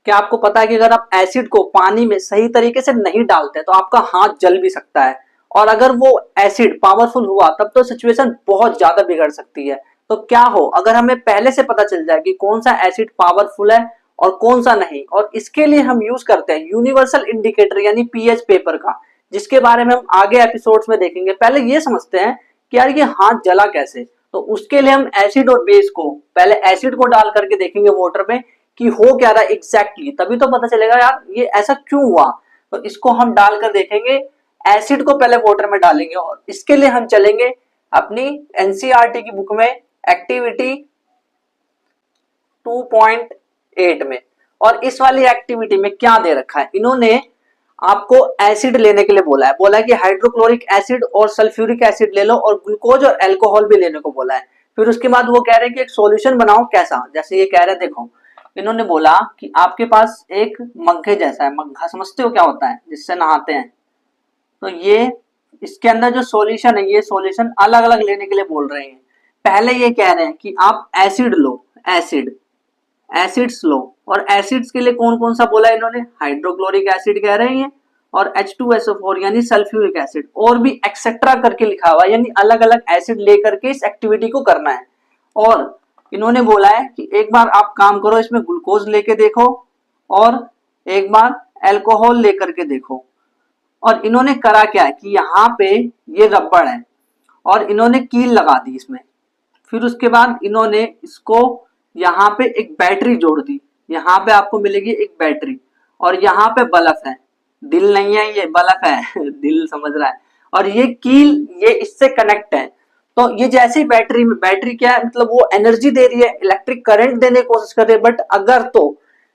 क्या आपको पता है कि अगर आप एसिड को पानी में सही तरीके से नहीं डालते तो आपका हाथ जल भी सकता है, और अगर वो एसिड पावरफुल हुआ तब तो सिचुएशन बहुत ज्यादा बिगड़ सकती है। तो क्या हो अगर हमें पहले से पता चल जाए कि कौन सा एसिड पावरफुल है और कौन सा नहीं, और इसके लिए हम यूज करते हैं यूनिवर्सल इंडिकेटर यानी पीएच पेपर का, जिसके बारे में हम आगे एपिसोड्स में देखेंगे। पहले ये समझते हैं कि यार ये हाथ जला कैसे। तो उसके लिए हम एसिड और बेस को, पहले एसिड को डाल करके देखेंगे वाटर में कि हो क्या रहा है एग्जैक्टली, तभी तो पता चलेगा यार ये ऐसा क्यों हुआ। तो इसको हम डाल कर देखेंगे, एसिड को पहले वाटर में डालेंगे, और इसके लिए हम चलेंगे अपनी एनसीईआरटी की बुक में एक्टिविटी 2.8 में। और इस वाली एक्टिविटी में क्या दे रखा है, इन्होंने आपको एसिड लेने के लिए बोला है कि हाइड्रोक्लोरिक एसिड और सल्फ्यूरिक एसिड ले लो, और ग्लूकोज और अल्कोहल भी लेने को बोला है। फिर उसके बाद वो कह रहे हैं कि एक सॉल्यूशन बनाओ कैसा, जैसे ये कह रहे हैं, देखो इन्होंने बोला कि आपके पास एक मग्घे जैसा है, मग्घा समझते हो क्या होता है, जिससे नहाते हैं। तो ये इसके अंदर जो सॉल्यूशन है, ये सॉल्यूशन अलग अलग लेने के लिए बोल रहे हैं। पहले ये कह रहे हैं कि आप एसिड लो, एसिड्स लो, और एसिड्स के लिए कौन कौन सा बोला इन्होंने, हाइड्रोक्लोरिक एसिड कह रहे हैं और H2SO4 यानी सल्फ्यूरिक एसिड, और भी एक्सेट्रा करके लिखा हुआ है, यानी अलग अलग एसिड लेकर के इस एक्टिविटी को करना है। और इन्होंने बोला है कि एक बार आप काम करो, इसमें ग्लूकोज लेके देखो और एक बार अल्कोहल लेकर के देखो। और इन्होंने करा क्या है कि यहाँ पे ये रबड़ है और इन्होंने कील लगा दी इसमें। फिर उसके बाद इन्होंने इसको यहाँ पे एक बैटरी जोड़ दी, यहाँ पे आपको मिलेगी एक बैटरी, और यहाँ पे बल्ब है, दिल नहीं है ये बल्ब है दिल समझ रहा है, और ये कील ये इससे कनेक्ट है। तो ये जैसे ही बैटरी क्या है, मतलब वो एनर्जी दे रही है, इलेक्ट्रिक करंट देने की कोशिश कर रही है। बट अगर तो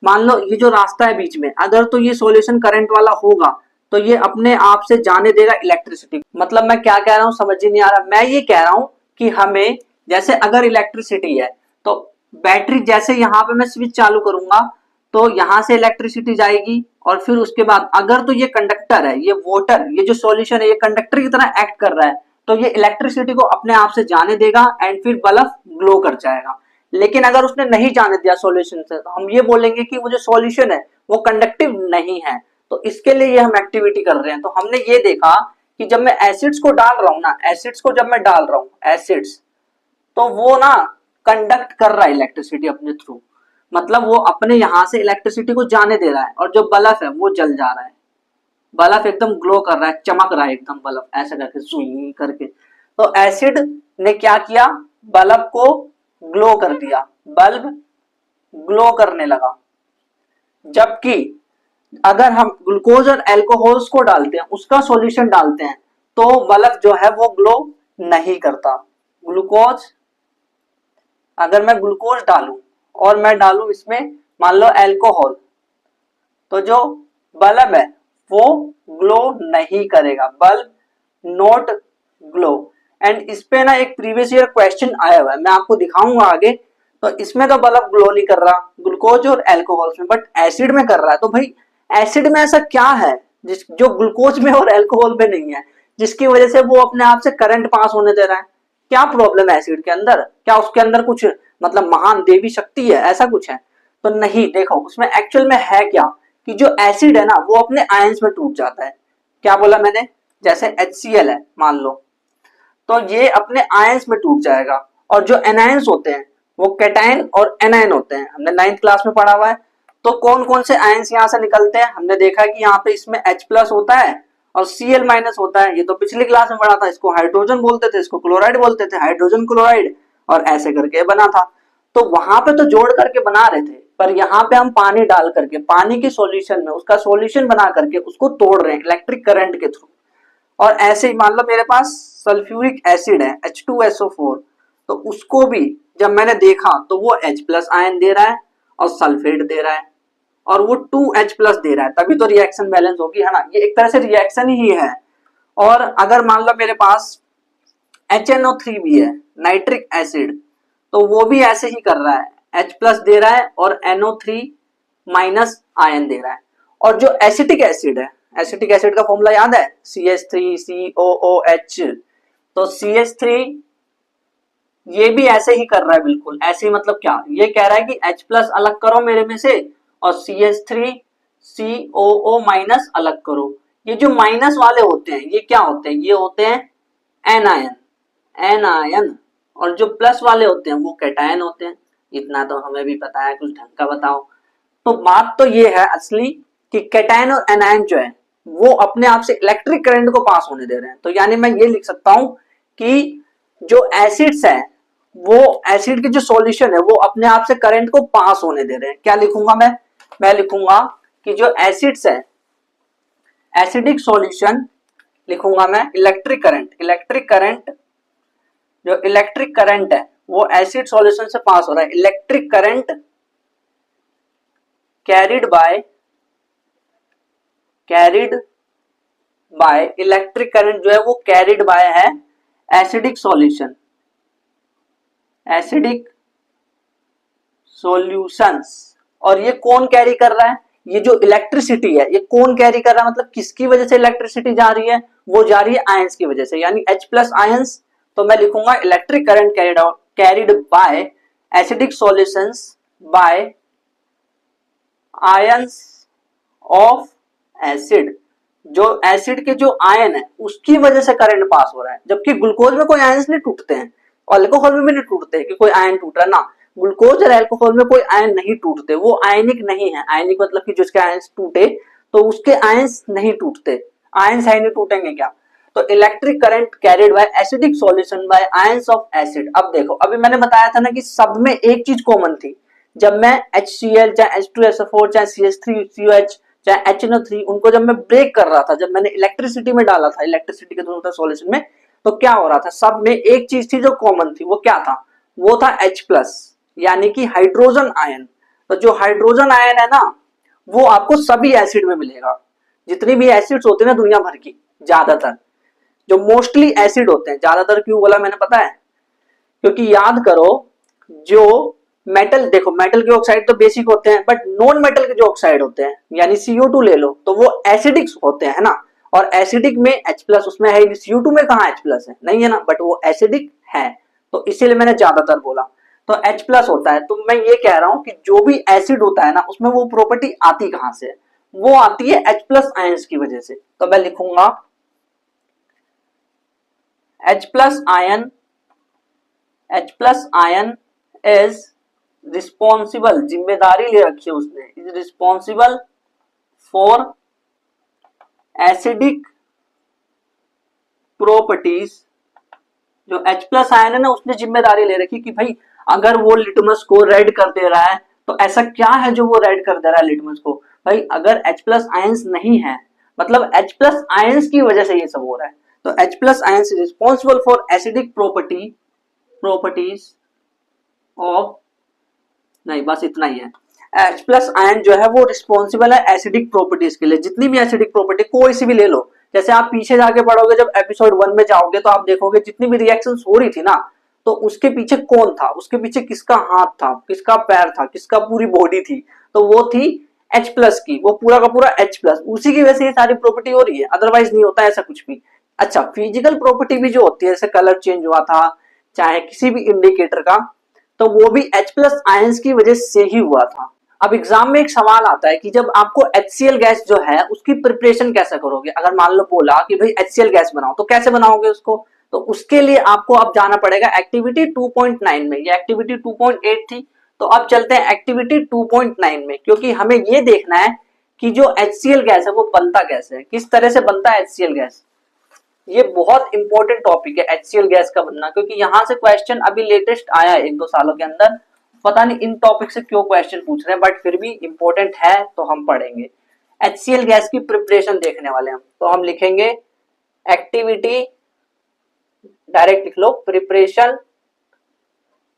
मान लो ये जो रास्ता है बीच में, अगर तो ये सॉल्यूशन करंट वाला होगा तो ये अपने आप से जाने देगा इलेक्ट्रिसिटी। मतलब मैं क्या कह रहा हूँ समझ ही नहीं आ रहा। मैं ये कह रहा हूँ कि हमें जैसे अगर इलेक्ट्रिसिटी है तो बैटरी जैसे यहाँ पे मैं स्विच चालू करूंगा तो यहाँ से इलेक्ट्रिसिटी जाएगी, और फिर उसके बाद अगर तो ये कंडक्टर है, ये वाटर, ये जो सॉल्यूशन है ये कंडक्टर की तरह एक्ट कर रहा है, तो ये इलेक्ट्रिसिटी को अपने आप से जाने देगा एंड फिर बल्ब ग्लो कर जाएगा। लेकिन अगर उसने नहीं जाने दिया सॉल्यूशन से, तो हम ये बोलेंगे कि वो जो सॉल्यूशन है वो कंडक्टिव नहीं है। तो इसके लिए ये हम एक्टिविटी कर रहे हैं। तो हमने ये देखा कि जब मैं एसिड्स को डाल रहा हूँ ना, एसिड्स को जब मैं डाल रहा हूँ एसिड्स, तो वो ना कंडक्ट कर रहा है इलेक्ट्रिसिटी अपने थ्रू, मतलब वो अपने यहां से इलेक्ट्रिसिटी को जाने दे रहा है, और जो बल्ब है वो जल जा रहा है, बल्ब एकदम ग्लो कर रहा है, चमक रहा है एकदम बल्ब ऐसे करके सुई करके। तो एसिड ने क्या किया, बल्ब को ग्लो कर दिया, बल्ब ग्लो करने लगा। जबकि अगर हम ग्लूकोज और अल्कोहल्स को डालते हैं, उसका सॉल्यूशन डालते हैं, तो बल्ब जो है वो ग्लो नहीं करता। ग्लूकोज, अगर मैं ग्लूकोज डालूं और मैं डालूं इसमें मान लो अल्कोहल, तो जो बल्ब है वो ग्लो नहीं करेगा, बल्ब नॉट ग्लो। एंड इस पे ना एक प्रीवियस ईयर क्वेश्चन आया हुआ है, मैं आपको दिखाऊंगा आगे। तो इसमें तो बल्ब ग्लो नहीं कर रहा ग्लूकोज और अल्कोहल में, बट एसिड में कर रहा है। तो भाई एसिड में ऐसा क्या है जिस जो ग्लूकोज में और अल्कोहल में नहीं है, जिसकी वजह से वो अपने आप से करंट पास होने दे रहा है? क्या प्रॉब्लम है एसिड के अंदर? क्या उसके अंदर कुछ मतलब महान देवी शक्ति है, ऐसा कुछ है? तो नहीं, देखो उसमें एक्चुअल में है क्या कि जो एसिड है ना वो अपने आयंस में टूट जाता है। क्या बोला मैंने, जैसे HCl है मान लो, तो ये अपने आयंस में टूट जाएगा, और जो एनायंस होते हैं वो कैटायन और एनायन होते हैं, हमने 9th क्लास में पढ़ा हुआ है। तो कौन कौन से आयंस यहाँ से निकलते हैं, हमने देखा है कि यहाँ पे इसमें H+ होता है और Cl- होता है, ये तो पिछली क्लास में पढ़ा था। इसको हाइड्रोजन बोलते थे, इसको क्लोराइड बोलते थे, हाइड्रोजन क्लोराइड, और ऐसे करके बना था। तो वहां पे तो जोड़ करके बना रहे थे, पर यहाँ पे हम पानी डाल करके पानी की सॉल्यूशन में उसका सॉल्यूशन बना करके उसको तोड़ रहे हैं इलेक्ट्रिक करंट के थ्रू। और ऐसे ही मान लो मेरे पास सल्फ्यूरिक एसिड है H2SO4, तो उसको भी जब मैंने देखा तो वो H+ आयन दे रहा है और सल्फेट दे रहा है, और वो 2H+ दे रहा है, तभी तो रिएक्शन बैलेंस होगी, है ना। ये एक तरह से रिएक्शन ही है। और अगर मान लो मेरे पास HNO3 भी है, नाइट्रिक एसिड, तो वो भी ऐसे ही कर रहा है, H+ दे रहा है और NO3- आयन दे रहा है। और जो एसिटिक एसिड है, एसिटिक एसिड का फॉर्मूला याद है, CH3COOH, तो CH3 ये भी ऐसे ही कर रहा है, बिल्कुल ऐसे ही। मतलब क्या ये कह रहा है कि H+ अलग करो मेरे में से और CH3 COO माइनस अलग करो। ये जो माइनस वाले होते हैं ये क्या होते हैं, ये होते हैं एनायन, और जो प्लस वाले होते हैं वो कैटायन होते हैं। इतना तो हमें भी पता है, कुछ ढंग का बताओ। तो बात तो ये है असली कि कैटायन और एनायन जो है वो अपने आप से इलेक्ट्रिक करंट को पास होने दे रहे हैं। तो यानी मैं ये लिख सकता हूं कि जो एसिड्स है वो एसिड के जो सॉल्यूशन है वो अपने आप से करंट को पास होने दे रहे हैं। क्या लिखूंगा मैं लिखूंगा कि जो एसिड्स है, एसिडिक सॉल्यूशन लिखूंगा मैं इलेक्ट्रिक करंट जो इलेक्ट्रिक करंट है वो एसिड सॉल्यूशन से पास हो रहा है। Electric current carried by electric current जो है वो कैरिड बाय है एसिडिक सॉल्यूशंस। और ये कौन कैरी कर रहा है, ये जो इलेक्ट्रिसिटी है ये कौन कैरी कर रहा है, मतलब किसकी वजह से इलेक्ट्रिसिटी जा रही है, वो जा रही है आयंस की वजह से, यानी H प्लस आयंस। तो मैं लिखूंगा electric current carried by acidic solutions by ions of acid. जो एसिड के जो आयन है उसकी वजह से करंट पास हो रहा है, जबकि ग्लूकोज में कोई आयंस नहीं टूटते हैं और अल्कोहल में भी नहीं टूटते कि कोई आयन टूट रहा है ना। ग्लूकोज और अल्कोहल में कोई आयन नहीं टूटते, वो आयनिक नहीं है। आयनिक मतलब कि जिसके आयंस टूटे तो उसके आयंस नहीं टूटते, आयंस है नहीं टूटेंगे क्या। तो electric current carried by acidic solution bye ions of acid. अब देखो, अभी मैंने बताया था ना कि सब में एक चीज कॉमन थी। जब मैं HCl चाहे H2SO4 चाहे CH3COH चाहे HNO3 उनको जब मैं ब्रेक कर रहा था, जब मैंने इलेक्ट्रिसिटी में डाला था, इलेक्ट्रिसिटी के दोनों सॉल्यूशन में, तो क्या हो रहा था, सब में एक चीज थी जो कॉमन थी। वो क्या था, वो था H प्लस, यानी कि हाइड्रोजन आयन। तो जो हाइड्रोजन आयन है ना वो आपको सभी एसिड में मिलेगा। जितनी भी एसिड्स होते हैं ना दुनिया भर की, ज्यादातर जो मोस्टली एसिड होते हैं, ज्यादातर क्यों बोला मैंने पता है, क्योंकि याद करो जो मेटल, देखो मेटल के ऑक्साइड तो बेसिक होते हैं, बट नॉन मेटल के जो ऑक्साइड होते हैं यानी CO2 ले लो तो वो एसिडिक होते हैं ना। और एसिडिक में H प्लस उसमें है, CO2 में कहाँ H प्लस है, नहीं है ना, बट वो एसिडिक है। तो इसीलिए मैंने ज्यादातर बोला। तो H प्लस होता है। तो मैं ये कह रहा हूं कि जो भी एसिड होता है ना उसमें वो प्रॉपर्टी आती कहां से, वो आती है H प्लस आयंस की वजह से। तो मैं लिखूंगा H plus ion is responsible, जिम्मेदारी ले रखी है उसने, is responsible for acidic properties. जो H प्लस आयन है ना उसने जिम्मेदारी ले रखी कि भाई अगर वो लिटमस को रेड कर दे रहा है तो ऐसा क्या है जो वो रेड कर दे रहा है लिटमस को। भाई अगर H प्लस आयंस नहीं है, मतलब H प्लस आयंस की वजह से ये सब हो रहा है। तो H plus ions is responsible for acidic properties of, नहीं बस इतना ही है। H प्लस आयन जो है वो रिस्पॉन्सिबल है एसिडिक प्रॉपर्टीज के लिए। जितनी भी एसिडिक प्रॉपर्टी कोई सी भी ले लो, जैसे आप पीछे जाके पढ़ोगे, जब एपिसोड 1 में जाओगे तो आप देखोगे जितनी भी रिएक्शंस हो रही थी ना, तो उसके पीछे कौन था, उसके पीछे किसका हाथ था, किसका पैर था, किसका पूरी बॉडी थी, तो वो थी H प्लस की, वो पूरा का पूरा H प्लस, उसी की वजह से ये सारी प्रॉपर्टी हो रही है, अदरवाइज नहीं होता ऐसा कुछ भी। अच्छा, फिजिकल प्रॉपर्टी भी जो होती है, जैसे कलर चेंज हुआ था चाहे किसी भी इंडिकेटर का, तो वो भी H प्लस आयंस की वजह से ही हुआ था। अब एग्जाम में एक सवाल आता है कि जब आपको HCl गैस जो है उसकी प्रिपरेशन कैसे करोगे। अगर मान लो बोला कि भाई HCl गैस बनाओ, तो कैसे बनाओगे उसको, तो उसके लिए आपको अब जाना पड़ेगा एक्टिविटी 2.9 में। ये एक्टिविटी 2.8 थी, तो अब चलते हैं एक्टिविटी 2.9 में, क्योंकि हमें ये देखना है कि जो HCl गैस है वो बनता कैसे है, किस तरह से बनता है HCl गैस। ये बहुत इंपॉर्टेंट टॉपिक है HCl गैस का बनना, क्योंकि यहां से क्वेश्चन अभी लेटेस्ट आया है 1-2 सालों के अंदर। पता नहीं इन टॉपिक से क्यों क्वेश्चन पूछ रहे हैं, बट फिर भी इंपॉर्टेंट है तो हम पढ़ेंगे। HCl गैस की प्रिपरेशन देखने वाले हम, तो हम लिखेंगे एक्टिविटी, डायरेक्ट लिख लो,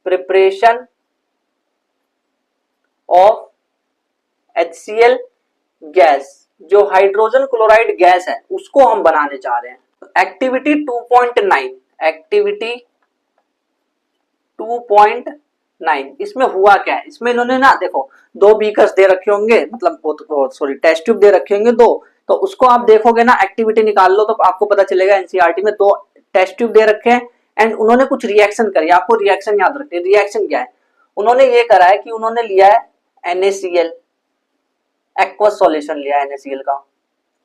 प्रिपरेशन ऑफ HCl गैस, जो हाइड्रोजन क्लोराइड गैस है उसको हम बनाने जा रहे हैं। एक्टिविटी 2.9, एक्टिविटी 2.9 इसमें हुआ क्या है, इसमें इन्होंने ना देखो 2 बीकर्स दे रखे होंगे, मतलब सॉरी टेस्ट ट्यूब दे रखे होंगे 2, तो उसको आप देखोगे ना, एक्टिविटी निकाल लो तो आपको पता चलेगा एनसीईआरटी में 2 टेस्ट ट्यूब दे रखे हैं एंड उन्होंने कुछ रिएक्शन करी। आपको रिएक्शन याद रखनी है। रिएक्शन क्या है, उन्होंने ये करा है कि उन्होंने लिया है NaCl, एक्वस सॉल्यूशन लिया NaCl का,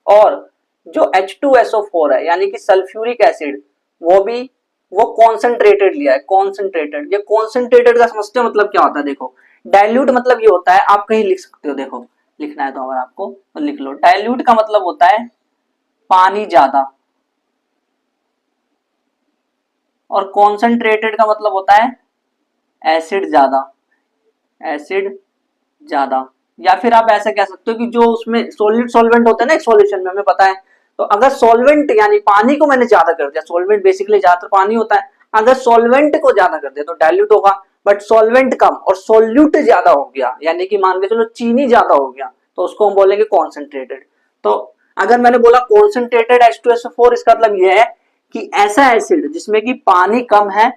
और जो H2SO4 है यानी कि सल्फ्यूरिक एसिड वो कॉन्सेंट्रेटेड लिया है, कॉन्सेंट्रेटेड। ये कॉन्सेंट्रेटेड का समझते हो मतलब क्या होता है? देखो डाइल्यूट मतलब ये होता है, आप कहीं लिख सकते हो, देखो लिखना है तो अगर आपको तो लिख लो। डाइल्यूट का मतलब होता है पानी ज्यादा, और कॉन्सेंट्रेटेड का मतलब होता है एसिड ज्यादा, एसिड ज्यादा। या फिर आप ऐसे कह सकते हो कि जो उसमें सॉलिड सॉल्वेंट होता है ना एक सॉल्यूशन में, हमें पता है, तो अगर सॉल्वेंट यानी पानी को मैंने ज्यादा कर दिया, सॉल्वेंट बेसिकली ज्यादातर पानी होता है, अगर सॉल्वेंट को ज्यादा कर दिया तो डाइल्यूट होगा, बट सॉल्वेंट कम और सोल्यूट ज्यादा हो गया, यानी कि मान के चलो चीनी ज्यादा हो गया, तो उसको हम बोलेंगे कॉन्सेंट्रेटेड। तो अगर मैंने बोला कॉन्सेंट्रेटेड H2SO4, इसका मतलब यह है कि ऐसा एसिड जिसमें कि पानी कम है,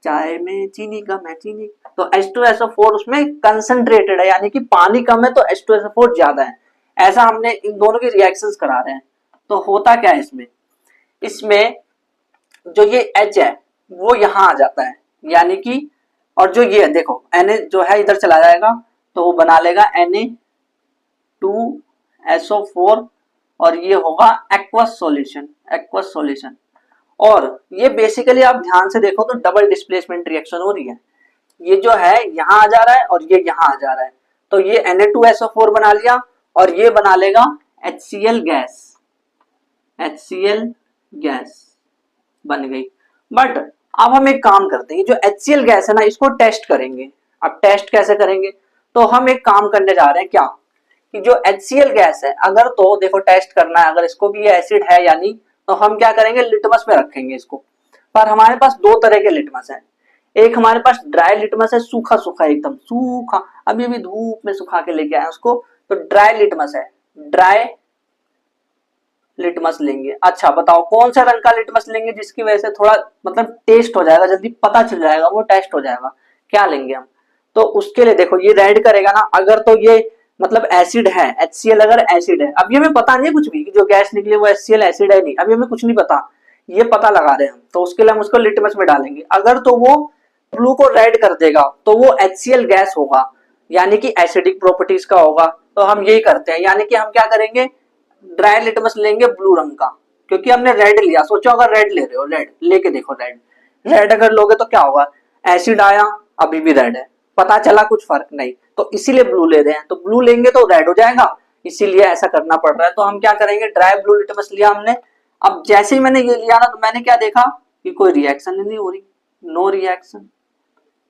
चाय में चीनी कम है, चीनी, तो H2SO4 उसमें कंसंट्रेटेड है, यानी कि पानी कम है तो H2SO4 ज्यादा है। ऐसा हमने इन दोनों की रिएक्शंस करा रहे हैं। तो होता क्या है इसमें, इसमें जो ये H है वो यहां आ जाता है, यानी कि, और जो ये है देखो Na जो है इधर चला जाएगा, तो वो बना लेगा Na2SO4, और ये होगा एक्वस सॉल्यूशन, एक्वस सॉल्यूशन। और ये बेसिकली आप ध्यान से देखो तो डबल डिस्प्लेसमेंट रिएक्शन हो रही है, ये जो है यहां आ जा रहा है और ये यहां आ जा रहा है, तो ये Na2SO4 बना लिया और ये बना लेगा HCl गैस, HCl गैस बन गई। बट अब हम एक काम करते हैं, जो HCl गैस है ना इसको टेस्ट करेंगे। अब टेस्ट कैसे करेंगे, तो हम एक काम करने जा रहे हैं क्या, कि जो HCl गैस है, अगर तो देखो टेस्ट करना है अगर इसको भी ये एसिड है या नहीं, तो हम क्या करेंगे लिटमस में रखेंगे इसको। पर हमारे पास दो तरह के लिटमस है, एक हमारे पास ड्राई लिटमस है, सूखा सूखा एकदम सूखा, अभी अभी धूप में सुखा के लेके आए उसको, तो ड्राई लिटमस है, ड्राई लिटमस लेंगे। अच्छा बताओ कौन सा रंग का लिटमस लेंगे जिसकी वजह से थोड़ा मतलब टेस्ट हो जाएगा, जल्दी पता चल जाएगा, वो टेस्ट हो जाएगा, क्या लेंगे हम? तो उसके लिए देखो ये रेड करेगा ना, अगर तो ये मतलब एसिड है, HCl अगर एसिड है, अभी हमें पता नहीं है कुछ भी कि जो गैस निकले वो HCl एसिड है नहीं, अभी हमें कुछ नहीं पता, ये पता लगा रहे हैं हम, तो उसके लिए हम उसको लिटमस में डालेंगे। अगर तो वो ब्लू को रेड कर देगा तो वो HCl गैस होगा, यानी कि एसिडिक प्रॉपर्टीज का होगा, तो हम यही करते हैं, यानी कि हम क्या करेंगे ड्राई लिटमस लेंगे ब्लू रंग का, क्योंकि हमने रेड लिया, सोचो अगर रेड ले रहे हो, रेड लेके देखो, रेड रेड अगर लोगे तो क्या होगा, एसिड आया अभी भी रेड है, पता चला कुछ फर्क नहीं, तो इसीलिए ब्लू ले रहे हैं, तो ब्लू लेंगे तो रेड हो जाएगा, इसीलिए ऐसा करना पड़ रहा है। तो हम क्या करेंगे ड्राई ब्लू लिटमस लिया हमने। अब जैसे ही मैंने ये लिया ना, तो मैंने क्या देखा कि कोई रिएक्शन ही नहीं हो रही, नो रिएक्शन,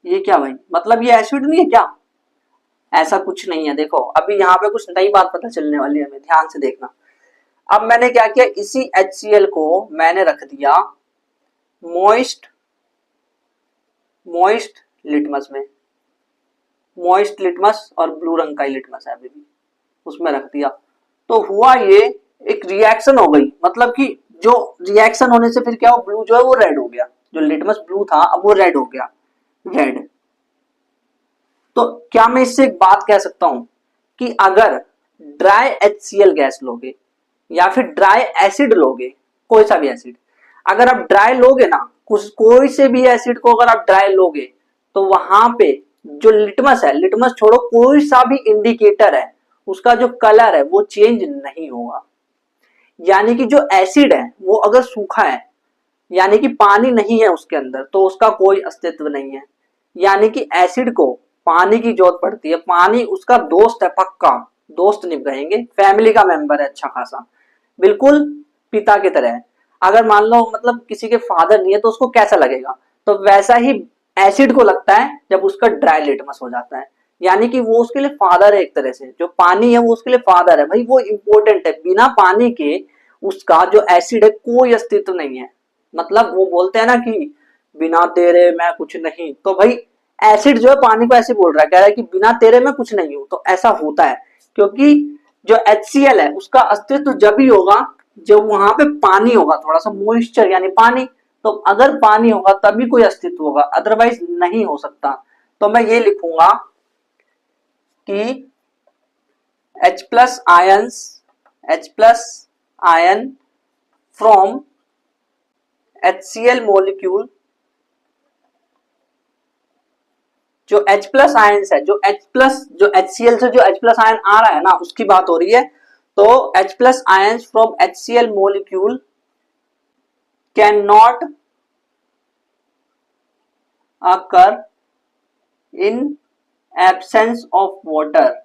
ये क्या भाई, मतलब ये एसिड नहीं है क्या? ऐसा कुछ नहीं है, देखो अभी यहाँ पे कुछ नई बात पता चलने वाली है हमें, ध्यान से देखना। अब मैंने क्या किया, इसी HCl को मैंने रख दिया मॉइस्ट मॉइस्ट लिटमस में, मॉइस्ट लिटमस और ब्लू रंग का ही लिटमस है अभी भी, उसमें रख दिया। तो हुआ ये एक रिएक्शन हो गई, मतलब कि जो रिएक्शन होने से फिर क्या हो, ब्लू जो है वो रेड हो गया, जो लिटमस ब्लू था अब वो रेड हो गया, रेड। तो क्या मैं इससे एक बात कह सकता हूं कि अगर ड्राई HCl गैस लोगे या फिर ड्राई एसिड लोगे, कोई सा भी एसिड, अगर आप ड्राई लोगे ना, कुछ कोई से भी एसिड को अगर आप ड्राई लोगे, तो वहां पे जो लिटमस है, लिटमस छोड़ो कोई सा भी इंडिकेटर है, उसका जो कलर है वो चेंज नहीं होगा। यानी कि जो एसिड है वो अगर सूखा है, यानी कि पानी नहीं है उसके अंदर, तो उसका कोई अस्तित्व नहीं है। यानी कि एसिड को पानी की जरूरत पड़ती है, पानी उसका दोस्त है, पक्का दोस्त नहीं कहेंगे, फैमिली का मेंबर है अच्छा खासा, बिल्कुल पिता की तरह है। अगर मान लो मतलब किसी के फादर नहीं है तो उसको कैसा लगेगा, तो वैसा ही एसिड को लगता है जब उसका ड्राई लिटमस हो जाता है, यानी कि वो उसके लिए फादर है एक तरह से, जो पानी है वो उसके लिए फादर है भाई, वो इंपॉर्टेंट है, बिना पानी के उसका जो एसिड है कोई अस्तित्व नहीं है। मतलब वो बोलते हैं ना कि बिना तेरे मैं कुछ नहीं, तो भाई एसिड जो है पानी को ऐसे बोल रहा है, कह रहा है कि बिना तेरे मैं कुछ नहीं हूं, तो ऐसा होता है, क्योंकि जो HCl है उसका अस्तित्व जब ही होगा जब वहां पे पानी होगा, थोड़ा सा मॉइस्चर यानी पानी, तो अगर पानी होगा तभी कोई अस्तित्व होगा, अदरवाइज नहीं हो सकता। तो मैं ये लिखूंगा कि H plus ions, H plus ion from HCl molecule जो H प्लस आयंस है, जो HCl से जो H प्लस आयन आ रहा है ना, उसकी बात हो रही है। तो H plus ions from HCl molecule can not occur in absence of water,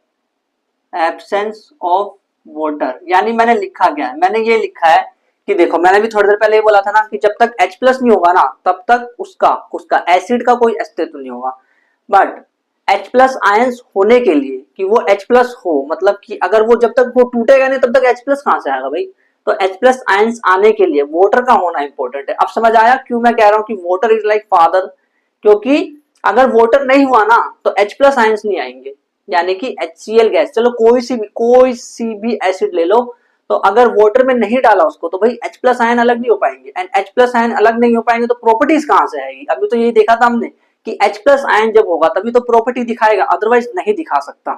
absence of water. यानी मैंने लिखा क्या है, मैंने ये लिखा है कि देखो, मैंने भी थोड़ी देर पहले ये बोला था ना कि जब तक H प्लस नहीं होगा ना, तब तक उसका एसिड का कोई अस्तित्व नहीं होगा। बट H प्लस आयंस होने के लिए कि वो H प्लस हो, मतलब कि अगर वो जब तक वो टूटेगा नहीं तब तक H प्लस कहां से आएगा भाई। तो H प्लस आयंस आने के लिए वाटर का होना इंपॉर्टेंट है। अब समझ आया क्यों मैं कह रहा हूं कि वाटर इज लाइक फादर, क्योंकि अगर वाटर नहीं हुआ ना तो H प्लस आयंस नहीं आएंगे। यानी कि HCl गैस, चलो कोई सी भी एसिड ले लो, तो अगर वाटर में नहीं डाला उसको तो भाई H प्लस आयन अलग नहीं हो पाएंगे, एंड H प्लस आयन अलग नहीं हो पाएंगे तो प्रॉपर्टीज कहां से आएगी। अभी तो यही देखा था हमने कि H प्लस आयन जब होगा तभी तो प्रॉपर्टी दिखाएगा, अदरवाइज नहीं दिखा सकता।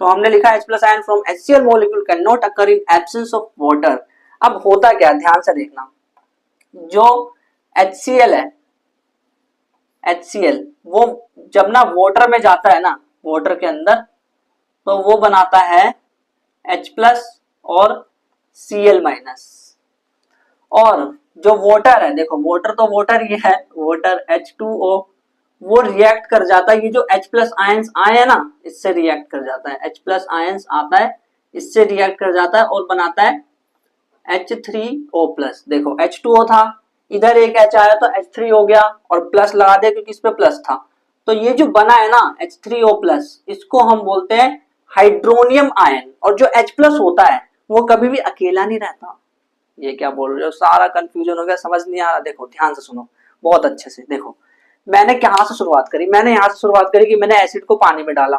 तो हमने लिखा H plus ion from HCl molecule can not occur in absence of water. अब होता क्या, ध्यान से देखना, जो HCl है, HCl वो जब ना वाटर में जाता है ना, वाटर के अंदर, तो वो बनाता है H प्लस और Cl माइनस। और जो वाटर है, देखो वाटर तो वाटर ही है, वाटर H2O, वो रिएक्ट कर जाता है, ये जो H प्लस आयंस आए हैं ना, इससे रिएक्ट कर जाता है, H प्लस आयंस आता है, इससे रिएक्ट कर जाता है और बनाता है H3O प्लस। देखो H2O था, इधर एक H आया तो H3 हो गया और प्लस लगा दिया क्योंकि इस पे प्लस था। तो ये जो बना है ना H3O प्लस, इसको हम बोलते हैं हाइड्रोनियम आयन। और जो H प्लस होता है वो कभी भी अकेला नहीं रहता। ये क्या बोल रहे हो, सारा कंफ्यूजन हो गया, समझ नहीं आ रहा। देखो ध्यान से सुनो बहुत अच्छे से। देखो मैंने कहां से शुरुआत करी, मैंने यहां से शुरुआत करी कि मैंने एसिड को पानी में डाला,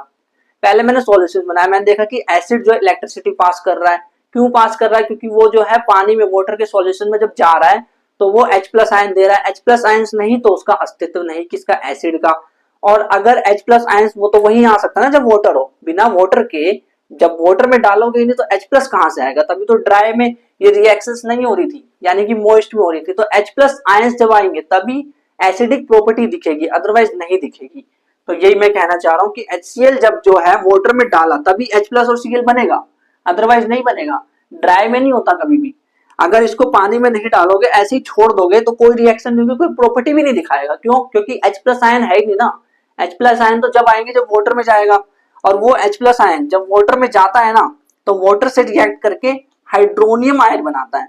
पहले मैंने सॉल्यूशन बनाया, मैंने देखा कि एसिड जो इलेक्ट्रिसिटी पास कर रहा है। क्यों पास कर रहा है, क्योंकि वो जो है पानी में वाटर के सॉल्यूशन में जब जा रहा है तो वो H प्लस आयन दे रहा है। H प्लस आयंस नहीं तो उसका अस्तित्व नहीं, किसका, एसिड का। और अगर H प्लस आयंस, वो तो वही आ सकता है ना जब वाटर हो, बिना वाटर के जब वाटर में डालोगे नहीं तो H प्लस कहां से आएगा। तभी तो ड्राई में ये रिएक्शंस नहीं हो रही थी, यानी कि मॉइस्ट में हो रही थी। तो H प्लस आयंस जब आएंगे तभी एसिडिक प्रॉपर्टी दिखेगी, अदरवाइज नहीं दिखेगी। तो यही मैं कहना चाह रहा हूं कि HCl जब जो है वाटर में डाला तभी H प्लस और Cl बनेगा, अदरवाइज नहीं बनेगा। ड्राई में नहीं होता कभी भी। अगर इसको पानी में नहीं डालोगे, ऐसे ही छोड़ दोगे तो कोई रिएक्शन नहीं होगी, कोई प्रॉपर्टी भी नहीं दिखाएगा। क्यों, क्योंकि H प्लस आयन है ही नहीं ना। H प्लस आयन तो जब आएंगे जब वाटर में जाएगा, और वो H प्लस आयन जब वाटर में जाता है ना तो वाटर से रिएक्ट करके हाइड्रोनियम आयन बनाता है।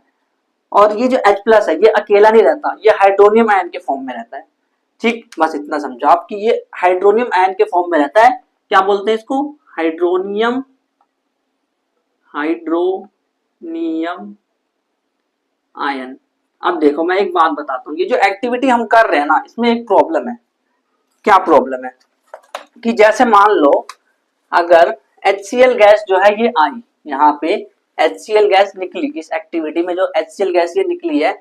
और ये जो H प्लस है ये अकेला नहीं रहता, ये हाइड्रोनियम आयन के फॉर्म में रहता है। ठीक, बस इतना समझो आप कि ये हाइड्रोनियम आयन के फॉर्म में रहता है। क्या बोलते हैं इसको, हाइड्रोनियम, हाइड्रोनियम आयन। अब देखो मैं एक बात बताता हूँ, ये जो एक्टिविटी हम कर रहे हैं ना, इसमें एक प्रॉब्लम है। क्या प्रॉब्लम है कि जैसे मान लो अगर HCl गैस जो है ये आई, यहाँ पे HCl गैस निकली, इस एक्टिविटी में जो HCl गैस ये निकली है,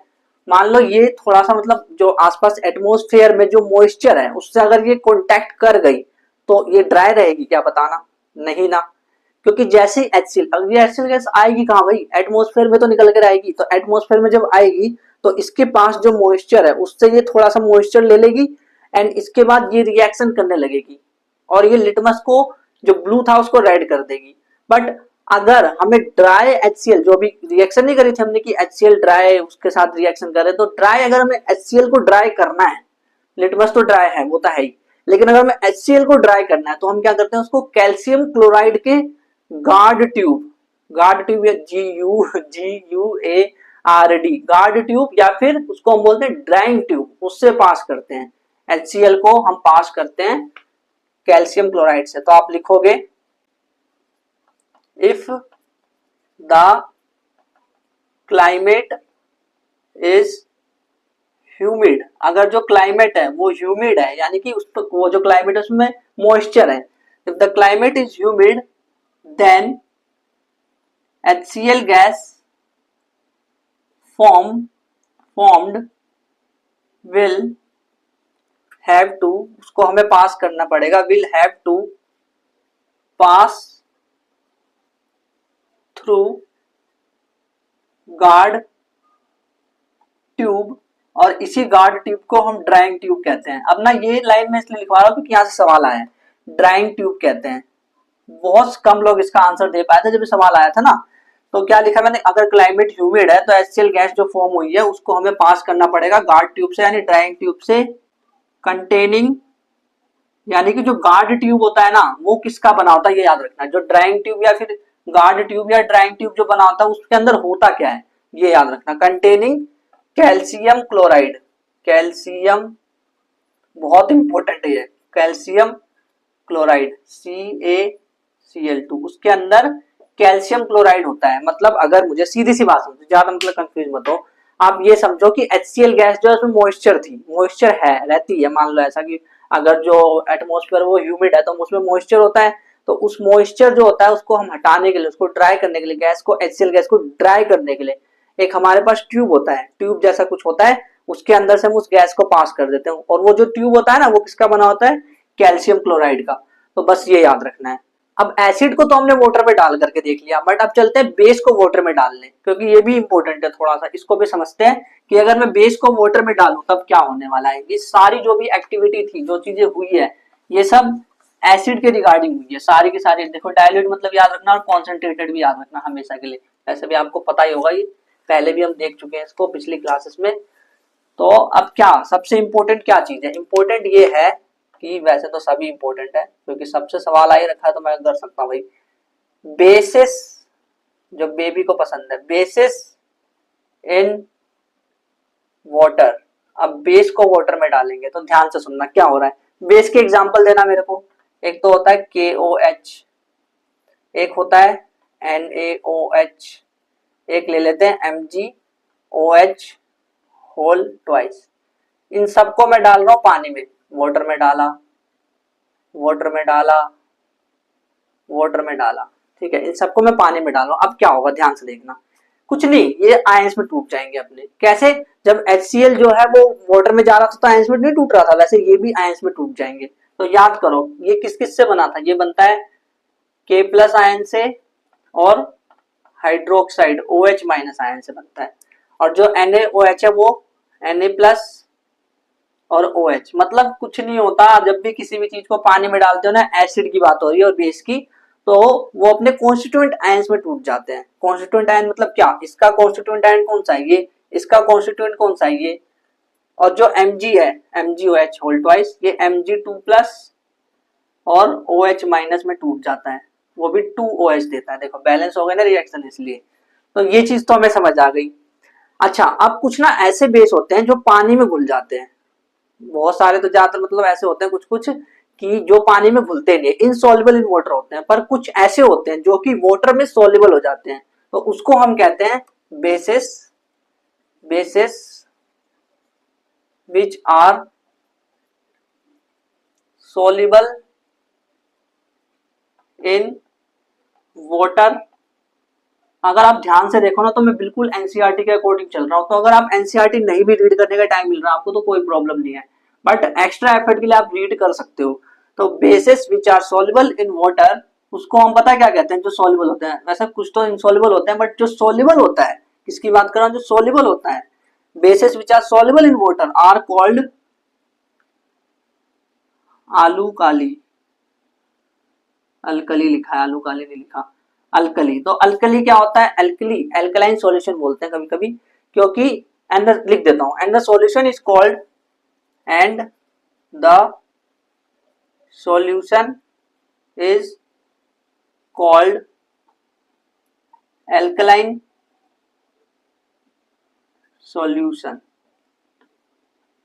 मान लो ये थोड़ा सा मतलब जो आसपास एटमॉस्फेयर में जो मॉइस्चर है उससे अगर ये कांटेक्ट कर गई तो ये ड्राई रहेगी क्या, बताना। नहीं ना, क्योंकि जैसे ही अब ये HCl गैस आएगी कहाँ भाई, एटमॉस्फेयर में तो निकल कर आएगी। तो एटमॉस्फेयर में जब आएगी तो इसके पास जो मॉइस्चर है उससे ये थोड़ा सा मॉइस्चर ले लेगी, एंड इसके बाद ये रिएक्शन करने लगेगी और ये लिटमस को जो ब्लू था उसको रेड कर देगी। बट अगर हमें ड्राई HCl, जो भी रिएक्शन नहीं करी थी हमने कि HCl ड्राई उसके साथ रिएक्शन करे, तो ड्राई अगर हमें HCl को ड्राई करना है, लिटमस तो ड्राई है वो तो है ही, लेकिन अगर हमें HCl को ड्राई करना है तो हम क्या करते हैं, उसको कैल्शियम क्लोराइड के गार्ड ट्यूब, गार्ड ट्यूब या GUARD, गार्ड ट्यूब, या फिर उसको हम बोलते हैं ड्राइंग ट्यूब, उससे पास करते हैं। HCl को हम पास करते हैं कैल्शियम क्लोराइड से। तो आप लिखोगे if the climate is humid, अगर जो क्लाइमेट है वो ह्यूमिड है, यानी कि उस पर वो जो क्लाइमेट है उसमें मॉइस्चर है, if the climate is humid then HCl gas formed will have to, उसको हमें पास करना पड़ेगा, will have to pass through guard tube और इसी गार्ड ट्यूब को हम ड्राइंग ट्यूब कहते हैं। अब ना ये लाइन में इसलिए लिखवा रहा हूँ क्योंकि यहाँ से सवाल आया है, ड्राइंग ट्यूब कहते हैं। बहुत कम लोग इसका आंसर दे पाए थे जब सवाल आया था ना। तो क्या लिखा मैंने, अगर क्लाइमेट ह्यूमिड है तो HCl गैस जो फॉर्म हुई है उसको हमें पास करना पड़ेगा गार्ड ट्यूब से यानी ड्राइंग ट्यूब से, कंटेनिंग, यानी कि जो गार्ड ट्यूब होता है ना वो किसका बना होता है ये याद रखना। जो ड्राइंग ट्यूब या फिर गार्ड ट्यूब या ड्राइंग ट्यूब जो बना होता है उसके अंदर होता क्या है ये याद रखना। कंटेनिंग कैल्शियम क्लोराइड, कैल्शियम बहुत इंपॉर्टेंट है ये, कैल्शियम क्लोराइड CaCl2, उसके अंदर कैल्शियम क्लोराइड होता है। मतलब अगर मुझे सीधी सी बात समझो, ज्यादा मतलब कंफ्यूज मत हो, आप ये समझो कि HCl गैस जो है उसमें मॉइस्चर थी, मॉइस्चर है रहती है, मान लो ऐसा कि अगर जो एटमॉस्फेयर वो ह्यूमिड है तो उसमें मॉइस्चर होता है, तो उस मॉइस्चर जो होता है उसको हम हटाने के लिए, उसको ड्राई करने के लिए, गैस को HCl गैस को ड्राई करने के लिए एक हमारे पास ट्यूब होता है, ट्यूब जैसा कुछ होता है, उसके अंदर से हम उस गैस को पास कर देते हैं। और वो जो ट्यूब होता है ना वो किसका बना होता है, कैल्शियम क्लोराइड का। तो बस ये याद रखना है। अब एसिड को तो हमने वाटर में डाल करके देख लिया, बट अब चलते हैं बेस को वाटर में डालने, क्योंकि ये भी इंपॉर्टेंट है थोड़ा सा, इसको भी समझते हैं कि अगर मैं बेस को वाटर में डालूं तब क्या होने वाला है। ये सारी जो भी एक्टिविटी थी, जो चीजें हुई है, ये सब एसिड के रिगार्डिंग हुई है सारी की सारी। देखो डायल्यूट मतलब याद रखना और कॉन्सेंट्रेटेड भी याद रखना हमेशा के लिए, ऐसे भी आपको पता ही होगा, ये पहले भी हम देख चुके हैं इसको पिछली क्लासेस में। तो अब क्या सबसे इंपॉर्टेंट क्या चीज है, इंपॉर्टेंट ये है कि वैसे तो सभी इंपॉर्टेंट है क्योंकि सबसे सवाल आ ही रखा है तो मैं कर सकता हूँ भाई। बेसिस, जो बेबी को पसंद है, बेसिस इन वाटर। अब बेस को वाटर में डालेंगे तो ध्यान से सुनना क्या हो रहा है। बेस के एग्जांपल देना मेरे को। एक तो होता है KOH, एक होता है NaOH, एक ले लेते हैं MgOH होल ट्वाइस। इन सबको मैं डाल रहा हूं पानी में, वाटर में डाला, वाटर में डाला, वाटर में डाला, ठीक है, इन सबको मैं पानी में डाल रहा हूं। अब क्या होगा ध्यान से देखना, कुछ नहीं, ये आयंस में टूट जाएंगे अपने। कैसे, जब HCl जो है वो वाटर में जा रहा था तो आयंस में नहीं टूट रहा था, वैसे ये भी आयंस में टूट जाएंगे। तो याद करो ये किस किस से बना था, ये बनता है K+ आयन से और हाइड्रोक्साइड OH- आयन से बनता है। और जो NaOH है वो Na+ और OH। मतलब कुछ नहीं होता, जब भी किसी भी चीज को पानी में डालते हो ना, एसिड की बात हो रही है और बेस की, तो वो अपने कॉन्स्टिट्यूएंट आयंस में टूट जाते हैं। कॉन्स्टिट्यूएंट आयन मतलब क्या, इसका कॉन्स्टिट्यूएंट आयन कौन सा है ये, इसका कॉन्स्टिट्यूएंट कौन सा है ये, और जो Mg है MgOH होल ट्वाइस, ये Mg2+ और OH- में टूट जाता है, वो भी 2OH देता है। देखो बैलेंस हो गया ना रिएक्शन, इसलिए तो ये चीज तो हमें समझ आ गई। अच्छा, अब कुछ ना ऐसे बेस होते हैं जो पानी में घुल जाते हैं, बहुत सारे तो ज्यादातर मतलब ऐसे होते हैं कुछ कुछ कि जो पानी में घुलते नहीं, इनसॉल्युबल इन वाटर होते हैं, पर कुछ ऐसे होते हैं जो कि वाटर में सॉल्युबल हो जाते हैं, तो उसको हम कहते हैं bases, bases which are soluble in water. अगर आप ध्यान से देखो ना तो मैं बिल्कुल एनसीईआरटी के अकॉर्डिंग चल रहा हूं, तो अगर आप एनसीईआरटी नहीं भी रीड करने का टाइम मिल रहा है आपको तो कोई प्रॉब्लम नहीं है, बट एक्स्ट्रा एफर्ट के लिए आप रीड कर सकते हो। तो bases which are soluble in water, उसको हम पता क्या कहते हैं, जो सॉल्युबल होते हैं। वैसे कुछ तो इनसॉल्युबल होते हैं, बट जो सॉल्युबल होता है, किसकी बात कर रहा हूं, जो सॉल्युबल होता है, bases which are soluble in water are called alkali, alkali लिखा है, आलू काली नहीं लिखा, अल्कली। तो अल्कली क्या होता है, अल्कली एल्कलाइन सॉल्यूशन बोलते हैं कभी कभी, क्योंकि एंड लिख देता हूं, and the solution is called, and the solution is called alkaline solution.